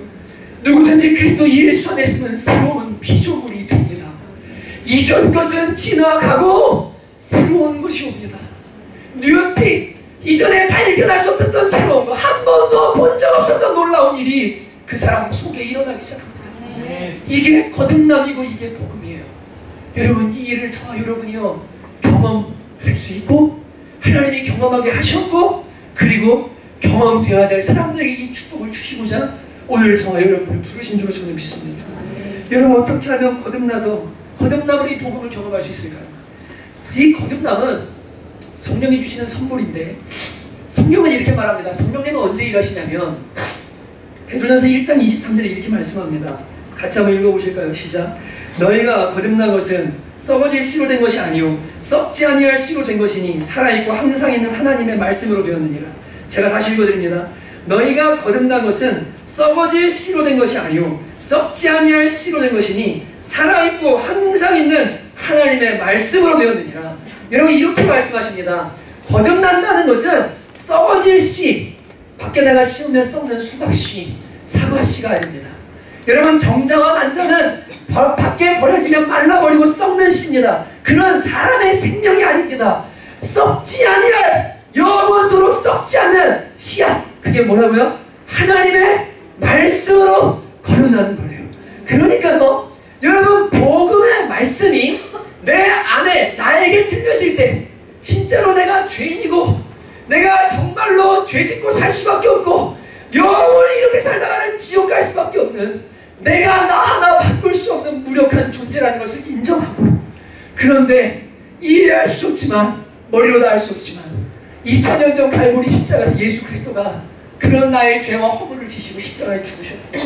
누구든지 그리스도 예수 안에 있으면 새로운 피조물이 됩니다. 이전 것은 지나가고 새로운 것이 옵니다. 뉴티 이전에 발견할 수 없었던 새로운 것, 한 번도 본 적 없었던 놀라운 일이 그 사람 속에 일어나기 시작합니다. 이게 거듭남이고 이게 복음이에요. 여러분 이 일을 저와 여러분이요 경험할 수 있고 하나님이 경험하게 하셨고 그리고 경험되어야 될 사람들에게 이 축복을 주시고자 오늘 저와 여러분을 부르신 줄로 저는 믿습니다. 여러분 어떻게 하면 거듭나서 거듭남으로 이 복음을 경험할 수 있을까요? 이 거듭남은 성령이 주시는 선물인데 성경은 이렇게 말합니다. 성령님은 언제 일하시냐면 베드로전서 1장 23절에 이렇게 말씀합니다. 같이 한번 읽어보실까요? 시작. 너희가 거듭난 것은 썩어질 씨로 된 것이 아니요 썩지 아니할 씨로 된 것이니 살아있고 항상 있는 하나님의 말씀으로 되었느니라. 제가 다시 읽어드립니다. 너희가 거듭난 것은 썩어질 씨로 된 것이 아니요 썩지 아니할 씨로 된 것이니 살아있고 항상 있는 하나님의 말씀으로 되었느니라. 여러분 이렇게 말씀하십니다. 거듭난다는 것은 썩어질 씨, 밖에다가 씌우면 썩는 수박씨, 사과씨가 아닙니다. 여러분 정자와 난자는 밖에 버려지면 말라버리고 썩는 씨입니다. 그런 사람의 생명이 아닙니다. 썩지 아니할 영원토록 썩지 않는 씨앗, 그게 뭐라고요? 하나님의 말씀으로 거듭나는 거예요. 그러니까요 여러분 복음의 말씀이 내 안에 나에게 들려질 때 진짜로 내가 죄인이고 내가 정말로 죄짓고 살 수밖에 없고 영원히 이렇게 살다가는 지옥 갈 수밖에 없는 내가 나 하나 바꿀 수 없는 무력한 존재라는 것을 인정하고 그런데 이해할 수 없지만 머리로도 알 수 없지만 2000년 전 갈보리 십자가 예수 그리스도가 그런 나의 죄와 허물을 지시고 십자가에 죽으셨고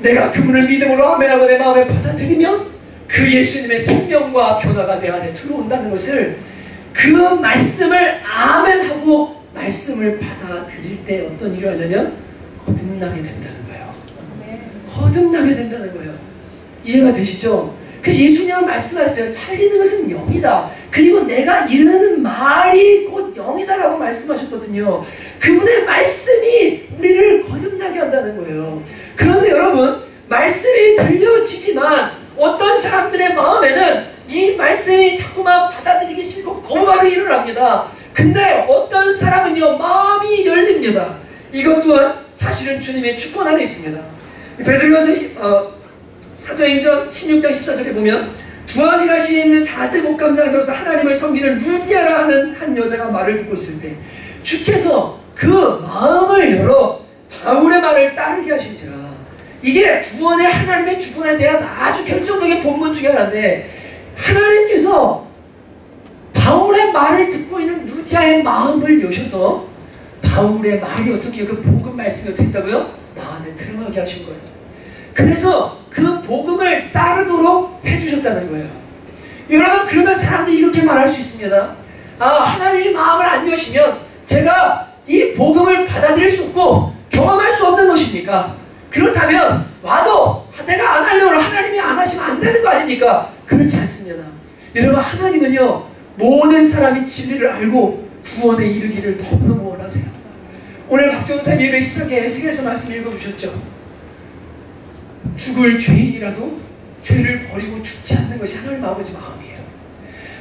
내가 그분을 믿음으로 아멘하고 내 마음에 받아들이면 그 예수님의 생명과 변화가 내 안에 들어온다는 것을 그 말씀을 아멘하고 말씀을 받아들일 때 어떤 일이 하냐면 거듭나게 된다는 거예요. 거듭나게 된다는 거예요. 이해가 되시죠? 그래서 예수님은 말씀하셨어요. 살리는 것은 영이다. 그리고 내가 이르는 말이 곧 영이다라고 말씀하셨거든요. 그분의 말씀이 우리를 거듭나게 한다는 거예요. 그런데 여러분 말씀이 들려지지만 어떤 사람들의 마음에는 이 말씀이 자꾸만 받아들이기 싫고 거부하는 일을 합니다. 근데 어떤 사람은요 마음이 열립니다. 이것 또한 사실은 주님의 주권 안에 있습니다. 베드로전서 사도행전 16장 14절에 보면 두아디라시에 있는 자색 옷감장소로서 하나님을 섬기는 루디아라 하는 한 여자가 말을 듣고 있을 때 주께서 그 마음을 열어 바울의 말을 따르게 하신지라. 이게 구원의 하나님의 주권에 대한 아주 결정적인 본문 중에 하나인데 하나님께서 바울의 말을 듣고 있는 루디아의 마음을 여셔서 바울의 말이 어떻게 그 복음 말씀이 어떻게 있다고요? 마음에 들어가게 하신 거예요. 그래서 그 복음을 따르도록 해주셨다는 거예요. 여러분 그러면 사람들이 이렇게 말할 수 있습니다. 하나님이 마음을 안 여시면 제가 이 복음을 받아들일 수 없고 경험할 수 없는 것입니까? 그렇다면 와도 내가 안 하려고 하나님이 안 하시면 안 되는 거 아닙니까? 그렇지 않습니다. 여러분 하나님은요 모든 사람이 진리를 알고 구원에 이르기를 너무너무 원하세요. 오늘 박정선 예배 시작에 에스겔서 말씀 읽어주셨죠. 죽을 죄인이라도 죄를 버리고 죽지 않는 것이 하나님 아버지 마음이에요.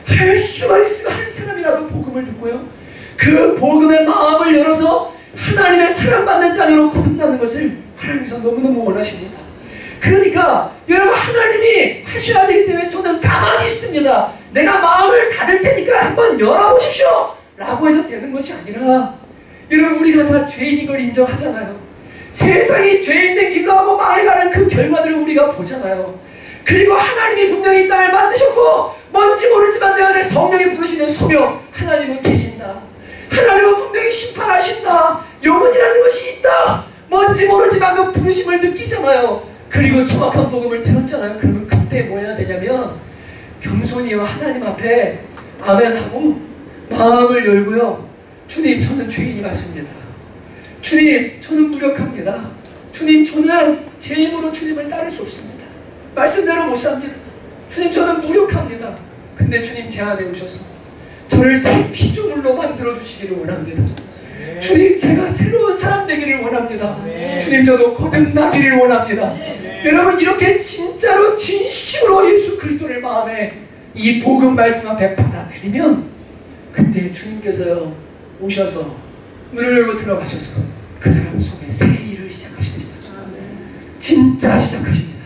할 수가 있으면 한 사람이라도 복음을 듣고요 그 복음의 마음을 열어서 하나님의 사랑받는 자녀로 거듭나는 것을 하나님께서 너무너무 원하십니다. 그러니까 여러분 하나님이 하셔야 되기 때문에 저는 가만히 있습니다. 내가 마음을 닫을 테니까 한번 열어보십시오 라고 해서 되는 것이 아니라 여러분, 우리가 다 죄인인 걸 인정하잖아요. 세상이 죄인된 길로 하고 망해가는 그 결과들을 우리가 보잖아요. 그리고 하나님이 분명히 이 땅을 만드셨고 뭔지 모르지만 내 안에 성령이 부르시는 소명, 하나님은 계신다. 하나님은 분명히 심판하신다. 영혼이라는 것이 있다. 뭔지 모르지만 그 부르심을 느끼잖아요. 그리고 정확한 복음을 들었잖아요. 그러면 그때 뭐 해야 되냐면 겸손히요 하나님 앞에 아멘하고 마음을 열고요. 주님, 저는 죄인이 맞습니다. 주님, 저는 무력합니다. 주님, 저는 제 힘으로 주님을 따를 수 없습니다. 말씀대로 못 삽니다. 주님, 저는 무력합니다. 근데 주님 제 안에 오셔서 저를 새 피조물로 만들어주시기를 원합니다. 주님, 제가 새로운 사람 되기를 원합니다. 주님, 저도 거듭나기를 원합니다. 여러분, 이렇게 진짜로 진심으로 예수 그리스도를 마음에 이 복음 말씀 앞에 받아들이면 그때 주님께서요 오셔서 문을 열고 들어가셔서 그 사람 속에 새 일을 시작하십니다. 진짜 시작하십니다.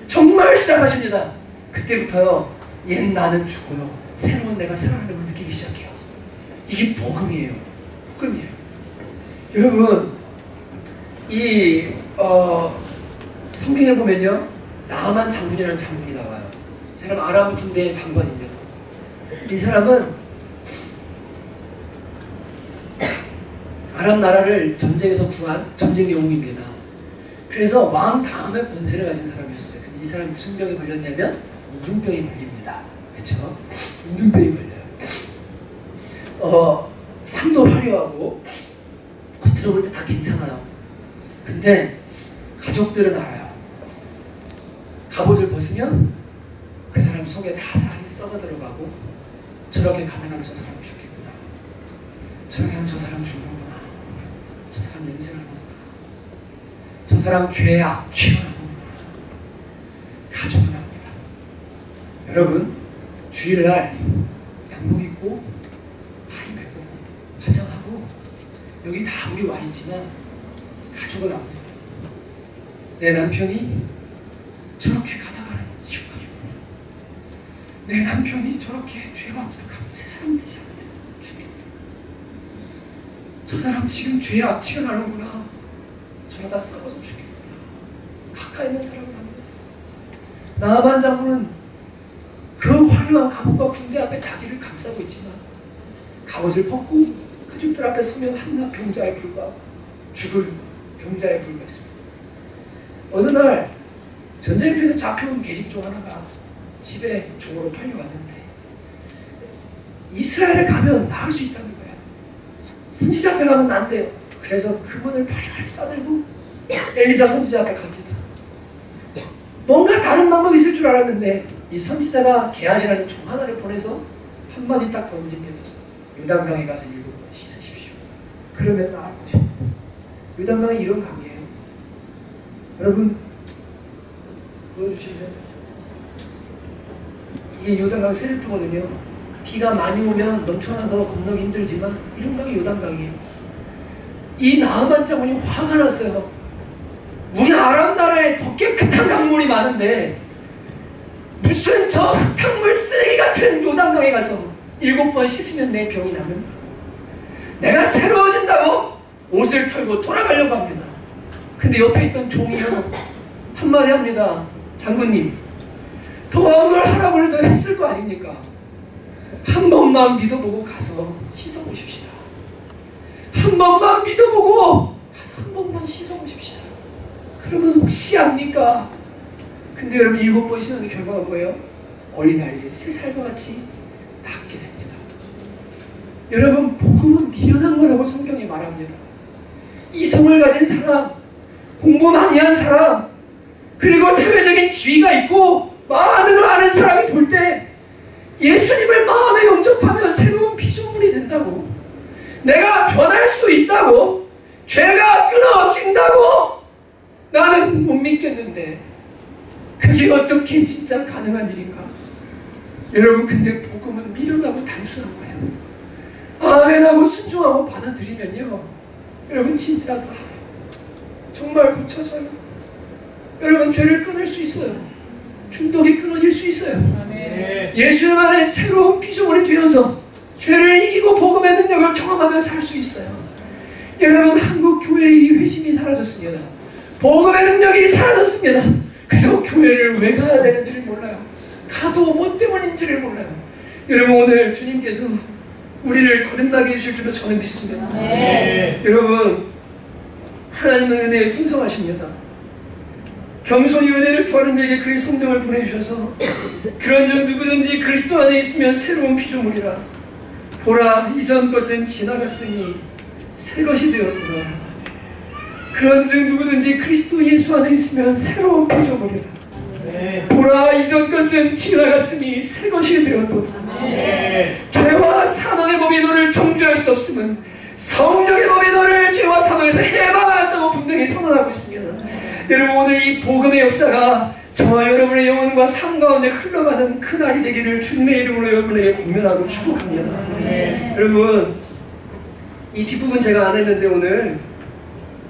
정말 시작하십니다. 그때부터요 옛 나는 죽고요 새로운 내가 살아가는 걸 느끼기 시작해요. 이게 복음이에요. 복음이에요. 여러분, 이 성경에 보면요 나아만 장군이라는 장군이 나와요. 이 사람 아람 군대의 장관입니다. 이 사람은 아람 나라를 전쟁에서 구한 전쟁 영웅입니다. 그래서 왕 다음에 권세를 가진 사람이었어요. 근데 이 사람이 무슨 병에 걸렸냐면 우둔병이 걸립니다. 그쵸? 우둔병이 걸려요. 삶도 화려하고 겉으로 볼 때 다 괜찮아요. 근데 가족들은 알아요. 갑옷을 벗으면 그 사람 속에 다 살이 썩어 들어가고 저렇게 가다간 저 사람 죽겠구나. 저렇게 하면 저 사람 죽는구나. 저 사람 냄새 나는구나. 저 사람 죄악 취하는구나. 가족은 합니다. 여러분, 주일날 양복 입고 다리 메고 화장하고 여기 다 우리 와 있지만 가족은 압니다. 내 남편이 저렇게 가다가는 지옥가겠구나. 내 남편이 저렇게 죄와 착하면 새 사람 되지 않으면 죽겠구나. 저 사람 지금 죄의 악취가 나는구나. 저러다 썩어서 죽겠구나. 가까이 있는 사람은 합니다. 나아만 장군은 그 화려한 갑옷과 군대 앞에 자기를 감싸고 있지만 갑옷을 벗고 가족들 앞에 서면 한낱 병자에 불과하고 죽을 병자에 불과했습니다. 어느 날 전쟁터에서 잡혀온 계집종 하나가 집에 종으로 팔려왔는데 이스라엘에 가면 나을 수 있다는 거예요. 선지자 앞에 가면 안 돼요. 그래서 그분을 발발 싸들고 엘리사 선지자 앞에 갑니다. 뭔가 다른 방법이 있을 줄 알았는데 이 선지자가 게하시라는 종 하나를 보내서 한마디 딱 던진 게 요단강에 가서 7번 씻으십시오. 그러면 나을 것입니다. 요단강이 이런 강이에요. 여러분 보여주시면 이게 요단강 세르트거든요. 비가 많이 오면 넘쳐나서 건너기 힘들지만 이런 강이 요단강이에요. 이 나아만 장군이 화가 났어요. 우리 아람 나라에 더 깨끗한 강물이 많은데 무슨 저 흙탕물 쓰레기 같은 요단강에 가서 7번 씻으면 내 병이 나면 내가 새로워진다고 옷을 털고 돌아가려고 합니다. 근데 옆에 있던 종이요 한마디 합니다. 장군님, 더한 걸 하라고 해도 했을 거 아닙니까? 한 번만 믿어보고 가서 씻어보십시다. 한 번만 믿어보고 가서 한 번만 씻어보십시다. 그러면 혹시 압니까? 근데 여러분 7번 씻는 결과가 뭐예요? 어린아이의 3살과 같이 낫게 됩니다. 여러분, 복음은 미련한 거라고 성경이 말합니다. 이성을 가진 사람, 공부 많이 한 사람, 그리고 사회적인 지위가 있고 많은 걸 아는 사람이 볼 때 예수님을 마음에 영접하면 새로운 피조물이 된다고, 내가 변할 수 있다고, 죄가 끊어진다고 나는 못 믿겠는데 그게 어떻게 진짜 가능한 일인가? 여러분, 근데 복음은 미련하고 단순한 거예요. 아멘하고 순종하고 받아들이면요 여러분 진짜 정말 고쳐져요. 여러분, 죄를 끊을 수 있어요. 중독이 끊어질 수 있어요. 아멘. 예수 안에 새로운 피조물이 되어서 죄를 이기고 복음의 능력을 경험하며 살 수 있어요. 여러분, 한국 교회의 이 회심이 사라졌습니다. 복음의 능력이 사라졌습니다. 그래서 교회를 왜 가야 되는지를 몰라요. 가도 뭐 때문인지를 몰라요. 여러분, 오늘 주님께서 우리를 거듭나게 해주실 줄로 저는 믿습니다. 네. 여러분, 하나님은 은혜에 풍성하십니다. 겸손히 은혜를 구하는 자에게 그의 성령을 보내주셔서 그런 중 누구든지 그리스도 안에 있으면 새로운 피조물이라. 보라, 이전 것은 지나갔으니 새 것이 되었구나. 그런 중 누구든지 그리스도 예수 안에 있으면 새로운 피조물이라. 네. 보라, 이전 것은 지나갔으니 새 것이 되었도다. 네. 죄와 사망의 법이 너를 정죄할 수 없음은 성령의 법이 너를 죄와 사망에서 해방하였다고 분명히 선언하고 있습니다. 여러분, 오늘 이 복음의 역사가 저와 여러분의 영혼과 삶 가운데 흘러가는 그날이 되기를 주님의 이름으로 여러분에게 공면하고 축복합니다. 네. 여러분, 이 뒷부분 제가 안 했는데 오늘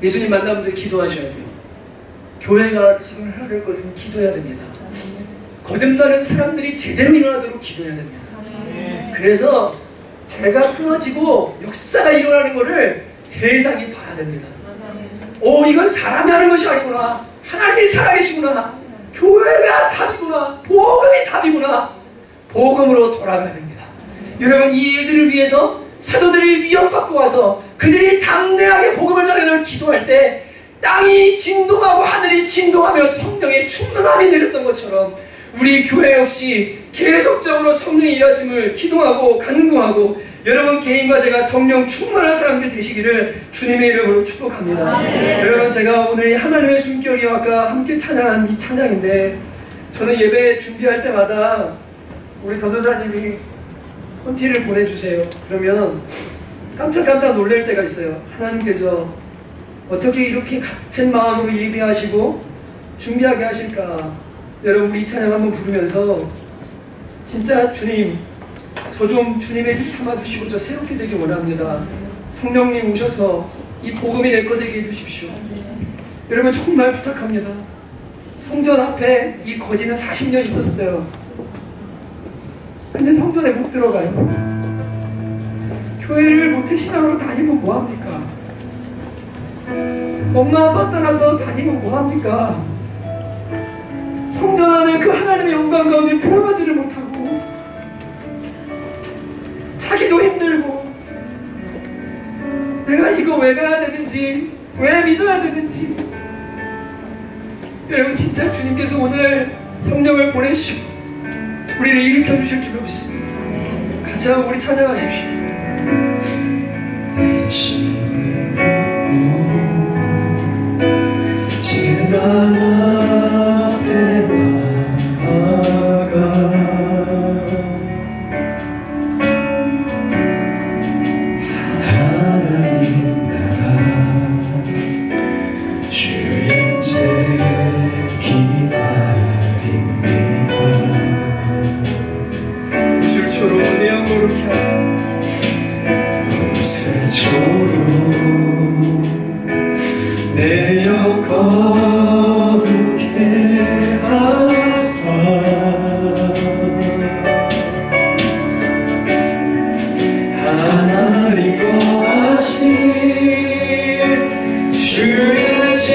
예수님 만나면 기도하셔야 돼요. 교회가 지금 해야 될 것은 기도해야 됩니다. 거듭나는 사람들이 제대로 일어나도록 기도해야 됩니다. 그래서 죄가 끊어지고 역사가 일어나는 것을 세상이 봐야 됩니다. 오, 이건 사람이 하는 것이 아니구나. 하나님이 살아계시구나. 교회가 답이구나. 복음이 답이구나. 복음으로 돌아가야 됩니다. 여러분, 이 일들을 위해서 사도들이 위협받고 와서 그들이 당대하게 복음을 전하려고 기도할 때 땅이 진동하고 하늘이 진동하며 성령의 충만함이 내렸던 것처럼 우리 교회 역시 계속적으로 성령의 일하심을 기도하고 간구하고 여러분 개인과 제가 성령 충만한 사람들 되시기를 주님의 이름으로 축복합니다. 여러분, 제가 오늘 하나님의 숨결이 아까 함께 찬양한 이 찬양인데 저는 예배 준비할 때마다 우리 전도사님이 콘티를 보내주세요. 그러면 깜짝깜짝 놀랄 때가 있어요. 하나님께서 어떻게 이렇게 같은 마음으로 예배하시고 준비하게 하실까. 여러분, 우리 이 찬양 한번 부르면서 진짜 주님, 저 좀 주님의 집 삼아주시고 저 새롭게 되길 원합니다. 성령님 오셔서 이 복음이 내 거 되게 해주십시오. 여러분, 정말 부탁합니다. 성전 앞에 이 거지는 40년 있었어요. 근데 성전에 못 들어가요. 교회를 못해 신앙으로 다니면 뭐합니까? 엄마 아빠 따라서 다니면 뭐합니까? 성전 안에 그 하나님의 영광 가운데 들어가지를 못하고 자기도 힘들고 내가 이거 왜 가야 되는지, 왜 믿어야 되는지. 여러분, 진짜 주님께서 오늘 성령을 보내시고 우리를 일으켜 주실 줄로 믿습니다. 같이 한번 우리 찬양하십시오. 신을 받고 제가 앞에 나아가 하나님 나라 주의 제 기다립니다. 우슬초로 내어 거룩히 하소서. 우슬초로 내어 거룩해 하사 하나님 거하신 주의 집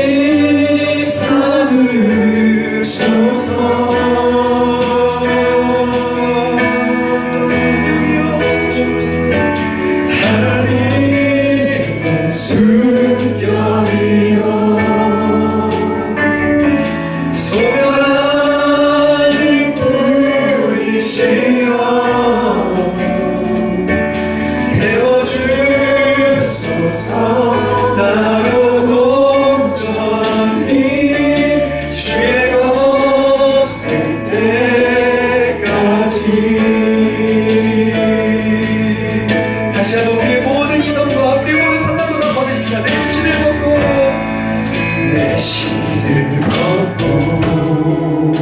삼으소서. 하나님의 숨결이여 소멸하는 불이시여 태워주소서. 나로 온전히 주의 것 될 때까지. 다시 한번 우리의 모든 이성과 우리의 모든 판단도 다 벗으십시오. 내 신을 벗고 내 신을 벗고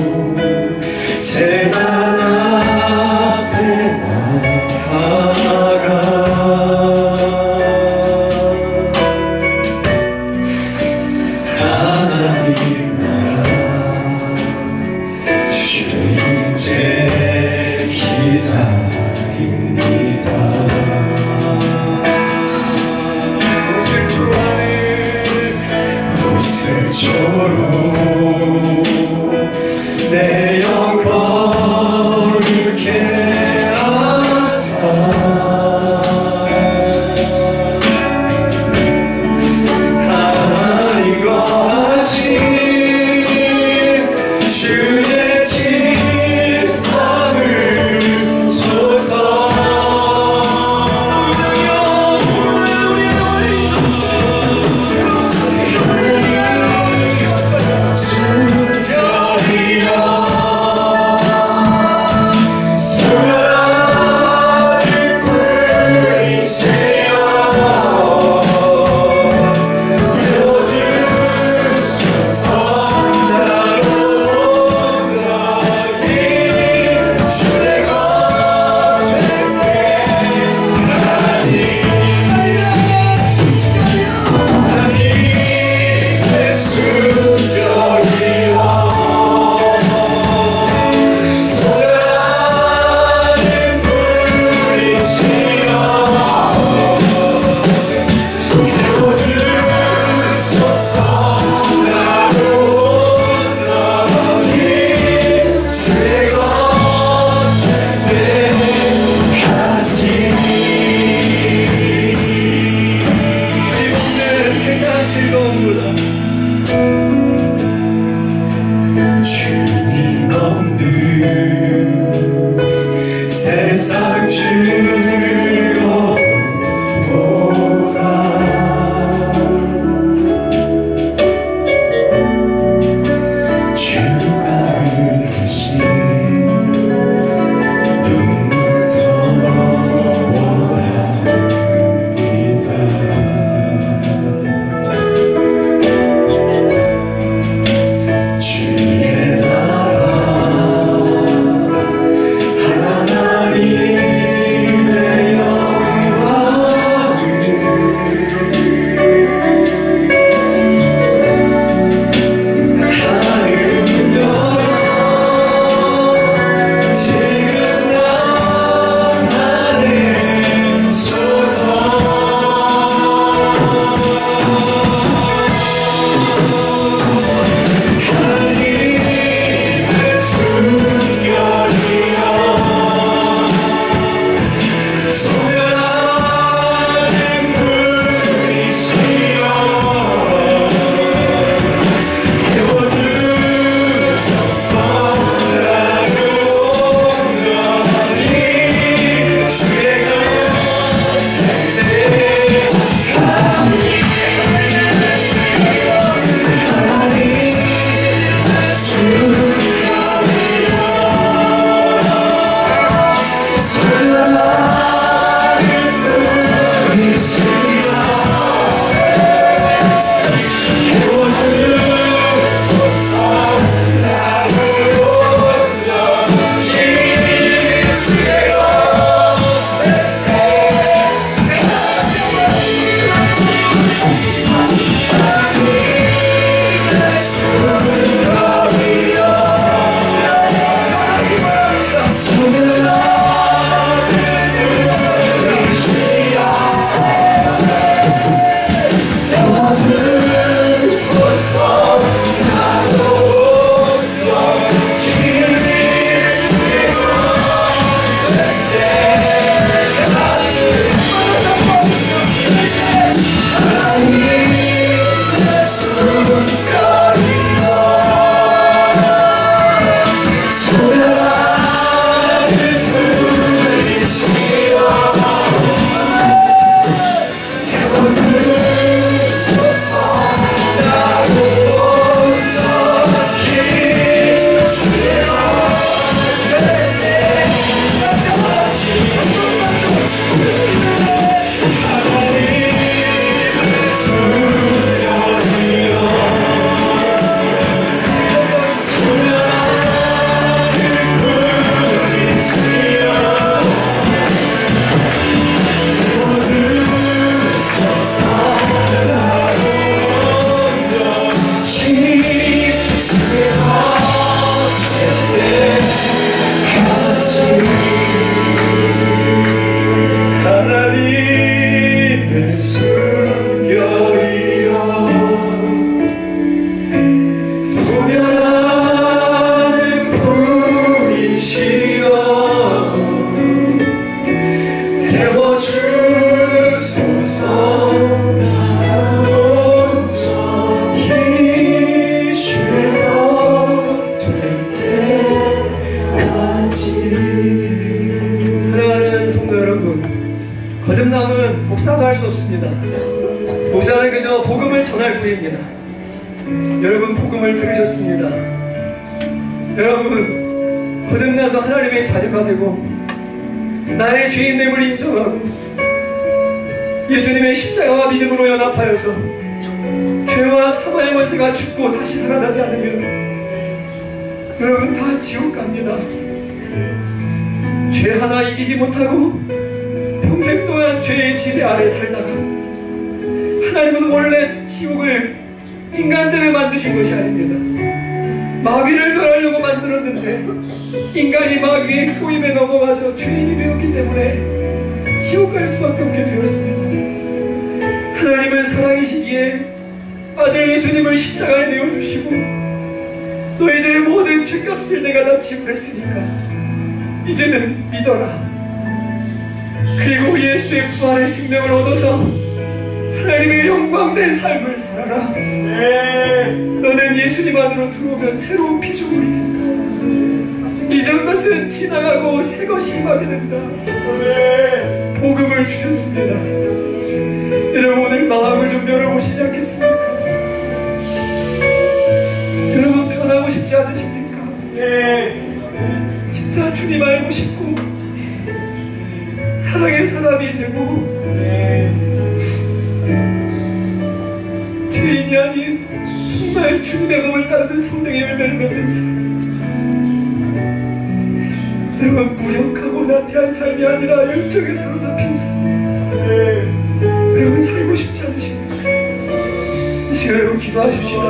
재단 앞에 나아가 세상 즐거움보다 주님 없는 세상 즐거움보다 거듭남은 복사도 할 수 없습니다. 복사는 그저 복음을 전할 뿐입니다. 여러분 복음을 들으셨습니다. 여러분 거듭나서 하나님의 자녀가 되고 나의 죄인됨을 인정하고 예수님의 십자가와 믿음으로 연합하여서 죄와 사망의 권세가 죽고 다시 살아나지 않으면 여러분 다 지옥 갑니다. 죄 하나 이기지 못하고 평생 동안 죄의 지배 아래 살다가 하나님은 원래 지옥을 인간 때문에 만드신 것이 아닙니다. 마귀를 멸하려고 만들었는데 인간이 마귀의 포임에 넘어가서 죄인이 되었기 때문에 지옥 갈 수밖에 없게 되었습니다. 하나님은 사랑이시기에 아들 예수님을 십자가에 내어주시고 너희들의 모든 죄값을 내가 다 지불했으니까 이제는 믿어라. 그리고 예수의 부활의 생명을 얻어서 하나님의 영광된 삶을 살아라. 너는 예수님 안으로 들어오면 새로운 피조물이 된다. 이전 것은 지나가고 새 것이 임하게 된다. 복음을 주셨습니다. 여러분 오늘 마음을 좀 열어보시지 않겠습니까? 여러분 변하고 싶지 않으십니까? 진짜 주님 알고 싶고 사랑의 사람이 되고 죄인이 아닌 정말 주님의 법을 따르는 성령의 열매를 맺는 삶. 여러분 무력하고 나태한 삶이 아니라 열정에 사로잡힌 삶. 여러분 살고 싶지 않으십니까? 이 시간 여러분 기도하십시다.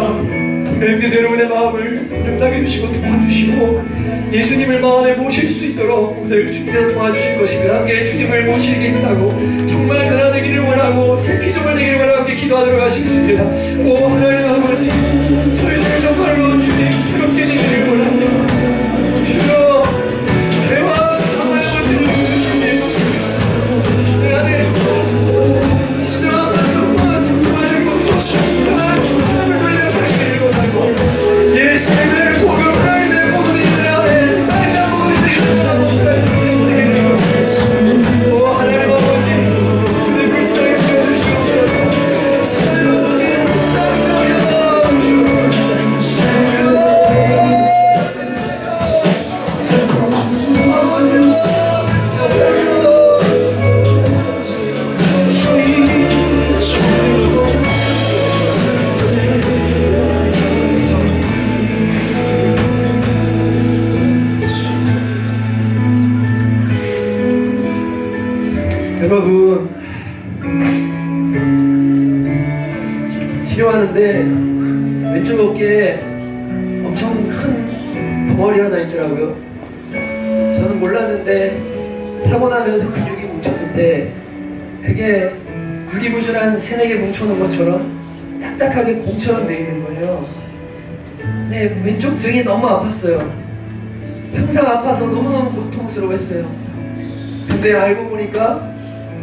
하나님께서 여러분의 마음을 거듭나게 해주시고 도와주시고 예수님을 마음에 모실 수 있도록 오늘 주님의 도와주신 것입니다. 함께 주님을 모시게 했다고 정말 변화되기를 원하고 새 피조물 되기를 원하고 함께 기도하도록 하시겠습니다. 오 하나님 아버지, 저희들 정말로 주님 새롭게 되기를 원합니다. 주여 죄와 사망의 것을 예수 내 안에 들어오셔서 진정한 만족과 정말 행복과 진정한 축복을 돌려 살기를 원하고 예수님의 복음 하나님의 복음이 내 안에 생각이나 복음이 되기를 원하고 오 하나님 아버지 주님 불쌍히 보여주시옵소서. 하나님 불쌍히 여겨주시옵소서. 여러분 치료하는데 왼쪽 어깨에 엄청 큰 덩어리 하나 있더라고요. 저는 몰랐는데 사고 나면서 근육이 뭉쳤는데 그게 유리구슬한 세네 개 뭉쳐놓은 것처럼 딱딱하게 공처럼 돼 있는 거예요. 네, 왼쪽 등이 너무 아팠어요. 항상 아파서 너무너무 고통스러웠어요. 근데 알고 보니까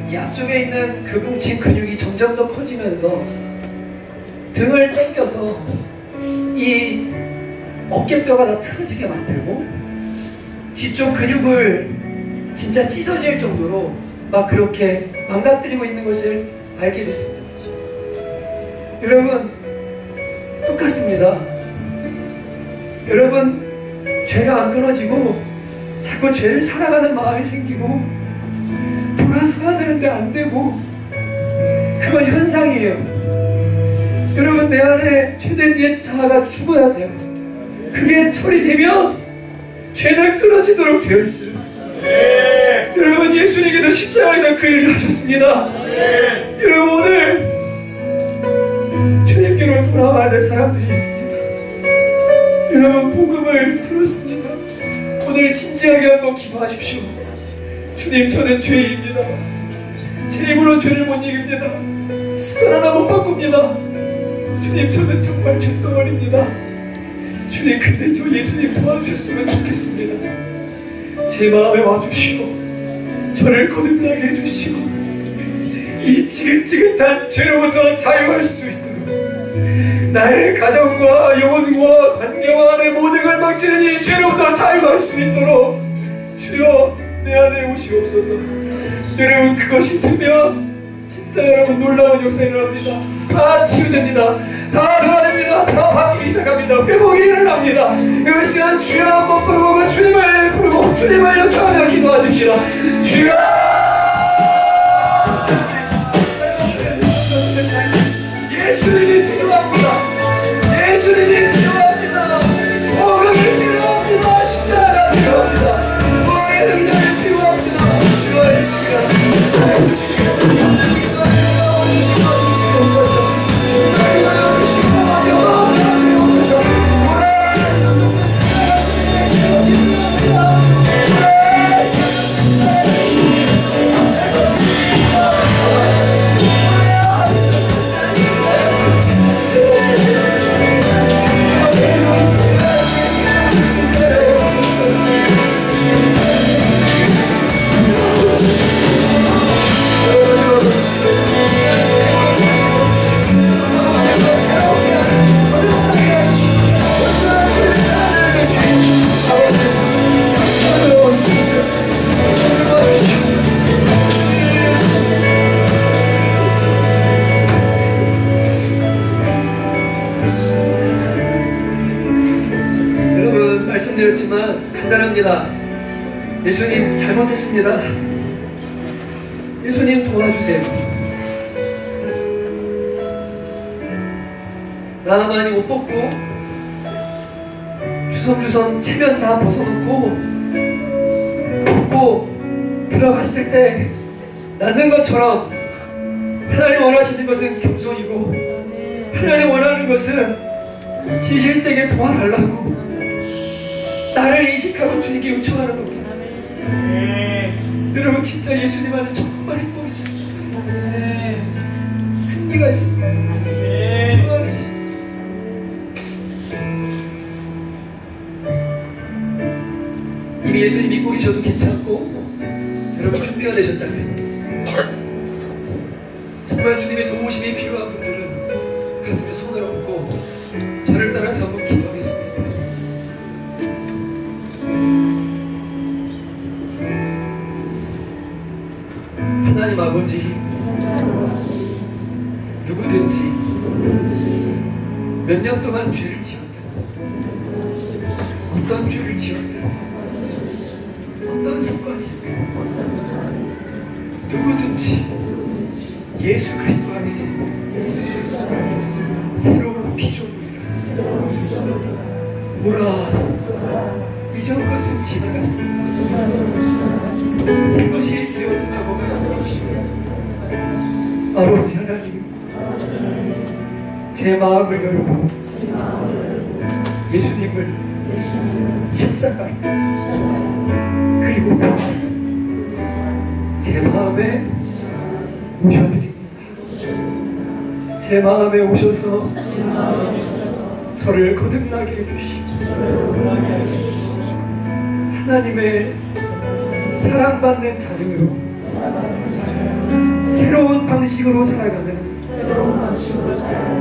이 앞쪽에 있는 그 뭉친 근육이 점점 더 커지면서 등을 당겨서 이 어깨뼈가 다 틀어지게 만들고 뒤쪽 근육을 진짜 찢어질 정도로 막 그렇게 망가뜨리고 있는 것을 알게 됐습니다. 여러분 똑같습니다. 여러분 죄가 안 끊어지고 자꾸 죄를 사랑하는 마음이 생기고 돌아서야 되는데 안 되고 그건 현상이에요. 여러분 내 안에 죄된 옛 자아가 죽어야 돼요. 그게 처리되면 죄는 끊어지도록 되어 있어요. 여러분 예수님께서 십자가에서 그 일을 하셨습니다. 여러분 오늘 주님께로 돌아와야 될 사람들이 있습니다. 여러분 복음을 들었습니다. 오늘 진지하게 한번 기도하십시오. 주님 저는 죄인입니다. 제 힘으로 죄를 못 이깁니다. 습관 하나 못 바꿉니다. 주님 저는 정말 죄덩어리입니다. 주님 근데 저 예수님 도와주셨으면 좋겠습니다. 제 마음에 와주시고 저를 거듭나게 해주시고 이 지긋지긋한 죄로부터 자유할 수 있도록 나의 가정과 영혼과 관계와 내 모든 걸 망치는 이 죄로부터 자유할 수 있도록 주여 내 안에 오시옵소서. 여러분 그것이 되면 진짜 여러분 놀라운 역사 일어납니다. 다 치유됩니다. 다 변화됩니다. 다 바뀌기 시작합니다. 회복이 일어납니다. 이 시간 주여 한번 부르고 주님을 부르고 주님을 요청하며 기도하십시다. 주여 예수님이 필요합니다. 예수님이 필요합니다. 복음이 필요합니다. 십자가가 필요합니다. 부활의 능력이 필요합니다. 주여 이 시간 말씀드렸지만 간단합니다. 예수님 잘못했습니다. 예수님 도와주세요. 나만이 옷 벗고 주섬주섬 체면 다 벗어놓고 들어갔을 때 낳는 것처럼 하나님 원하시는 것은 겸손이고 하나님 원하는 것은 지실되게 도와달라고 나를 인식하고 주님께 요청하는 겁니다. 여러분 진짜 예수님 안에 정말 행복이 있습니다. 승리가 있습니다. 평안이 있습니다. 이미 예수님 믿고 계셔도 괜찮고 여러분 준비가 되셨다면 정말 주님의 도우심이 필요한 분들은 가슴에 손을 얹고 저를 따라서 한번 기도하겠습니다. 하나님 아버지, 누구든지 몇 년 동안 죄를 지었든 어떤 죄를 지었든 어떤 습관이 있든 누구든지 예수 그리스도 안에 있으면 새로운 피조물이라. 오라, 이전 것은 지나갔습니다. 새 것이 되었다고 말씀하시고, 아버지 하나님, 제 마음을 열고 예수님을 십자가 그리고 제 마음에 오셔드립니다. 제 마음에 오셔서 저를 거듭나게 해주시고 하나님의 사랑받는 자녀로 새로운 방식으로 살아가는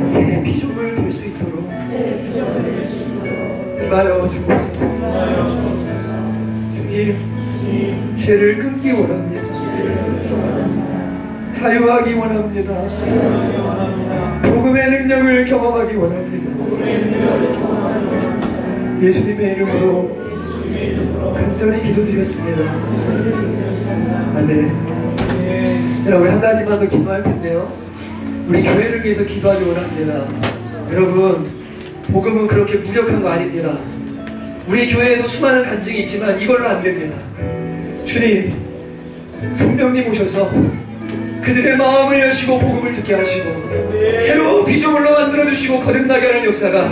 새 피조물 될 수 있도록 임하여 주옵소서. 주님, 죄를 끊기 원합니다. 자유하기 원합니다. 복음의 능력을 경험하기 원합니다. 예수님의 이름으로 간절히 기도드렸습니다. 아멘. 여러분 한 가지만 더 기도할 텐데요. 우리 교회를 위해서 기도하기 원합니다. 여러분 복음은 그렇게 무력한 거 아닙니다. 우리 교회에도 수많은 간증이 있지만 이걸로 안 됩니다. 주님, 성령님 오셔서 그들의 마음을 여시고 복음을 듣게 하시고 새로운 피조물로 만들어주시고 거듭나게 하는 역사가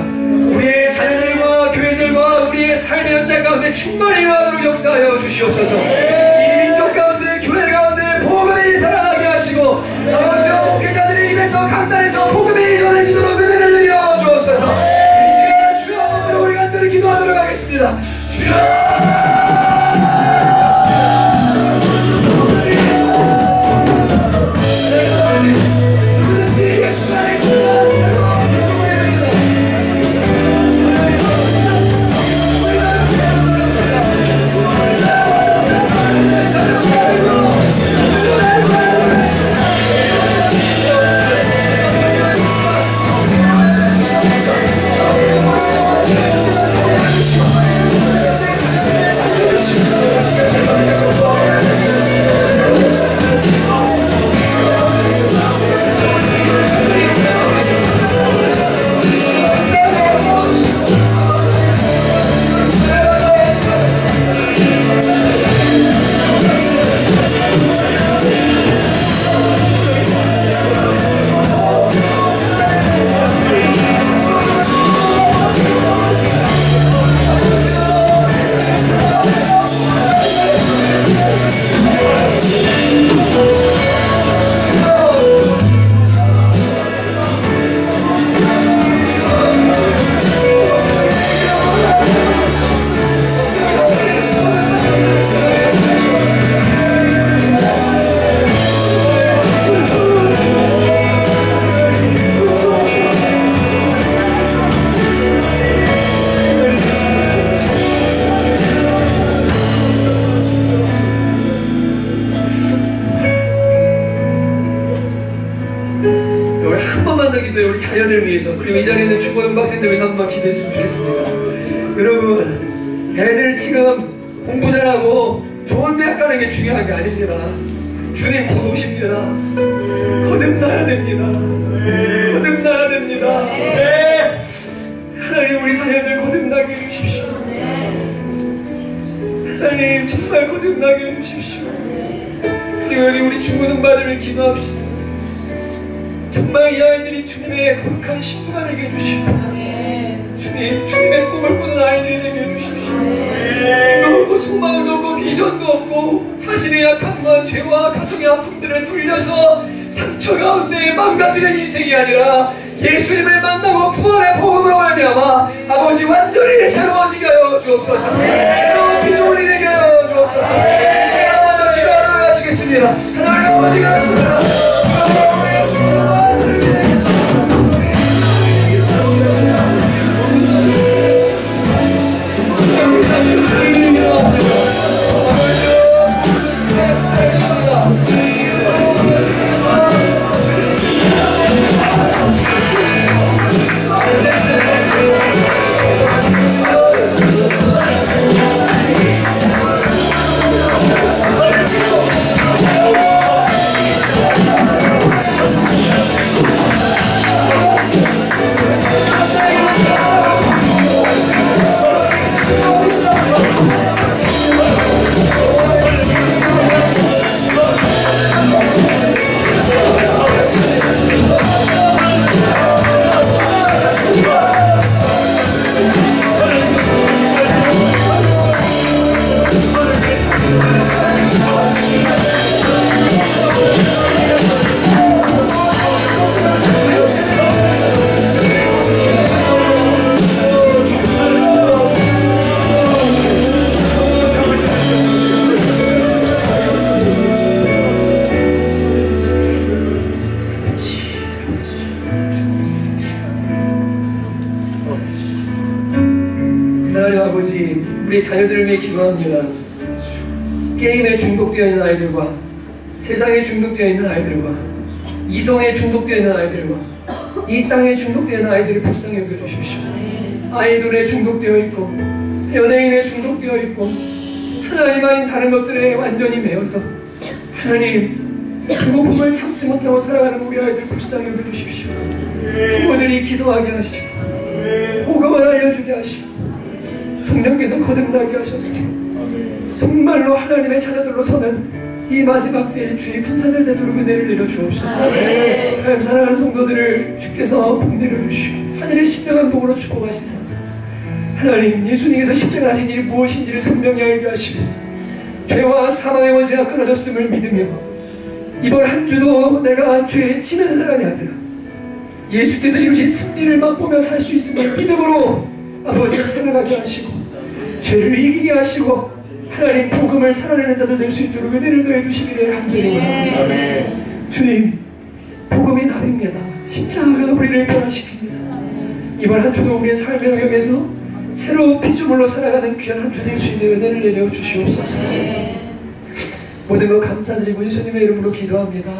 우리의 자녀들과 교회들과 우리의 삶의 현장 가운데 충만히 일어나도록 역사하여 주시옵소서. 이 민족 가운데 교회 가운데 복음이 살아나게 하시고 아버지와 목회자들의 입에서 강단에서 복음이 전해지도록 은혜를 내려 주옵소서. 이 시간 주여 몸으로 우리 간절히 기도하도록 하겠습니다. 주여, 우리 자녀들 위해서 그리고 이 자리에 있는 주보영 박사님들 위해서 한번 기도했으면 좋겠습니다. 여러분 애들 지금 공부 잘하고 좋은 대학 가는 게 중요한 게 아닙니다. 주님 곧 오십니다. 거듭나야 됩니다. 거듭나야 됩니다. 하나님 우리 자녀들 거듭나게 해주십시오. 하나님 정말 거듭나게 해주십시오. 그리고 여기 우리 중고등부들을 기도합시다. 정말 이 아이들이 주님의 거룩한 신부가 되게 해주시고 주님, 주님의 꿈을 꾸는 아이들이 되게 해주십시오. 꿈도 없고 소망도 없고 비전도 없고 자신의 약함과 죄와 가정의 아픔들을 돌려서 상처 가운데 망가지는 인생이 아니라 예수님을 만나고 부활의 복음으로 말미암아 아버지 완전히 새로워지게 하여 주옵소서. 새로운 피조물이 되게 하여 주옵소서. 시간 한 번 더 기도하러 가시겠습니다. 하나님 아버지가 하십니다. 우리 자녀들을 위해 기도합니다. 게임에 중독되어 있는 아이들과 세상에 중독되어 있는 아이들과 이성에 중독되어 있는 아이들과 이 땅에 중독되어 있는 아이들을 불쌍히 여겨주십시오. 아이돌에 중독되어 있고 연예인에 중독되어 있고 하나님 아닌 다른 것들에 완전히 매여서 하나님 배고픔을 참지 못하고 살아가는 우리 아이들 불쌍히 여겨주십시오. 부모들이 기도하게 하시고 복음을 알려주게 하시고 성령께서 거듭나게 하셔서 정말로 하나님의 자녀들로 서는 이 마지막 때에 주의 분산을 되도록 은혜를 내려주옵소서. 하나님 사랑하는 성도들을 주께서 복 내려주시고 하늘의 신령한 복으로 축복하시사 하나님 예수님께서 십자가 하신 일이 무엇인지를 선명히 알게 하시고 죄와 사망의 원죄가 끊어졌음을 믿으며 이번 한 주도 내가 죄에 지는 사람이 아니라 예수께서 이루신 승리를 맛보며 살 수 있음을 믿음으로 아버지를 생각하게 하시고 죄를 이기게 하시고 하나님 복음을 살아내는 자들 될 수 있도록 은혜를 더해 주시기를 간절히 원합니다. 주님 복음이 답입니다. 십자가가 우리를 변화시킵니다. 이번 한 주도 우리의 삶의 영역에서 새로운 피조물로 살아가는 귀한 한 주 될 수 있는 은혜를 내려 주시옵소서. 모든 것 감사드리고 예수님의 이름으로 기도합니다.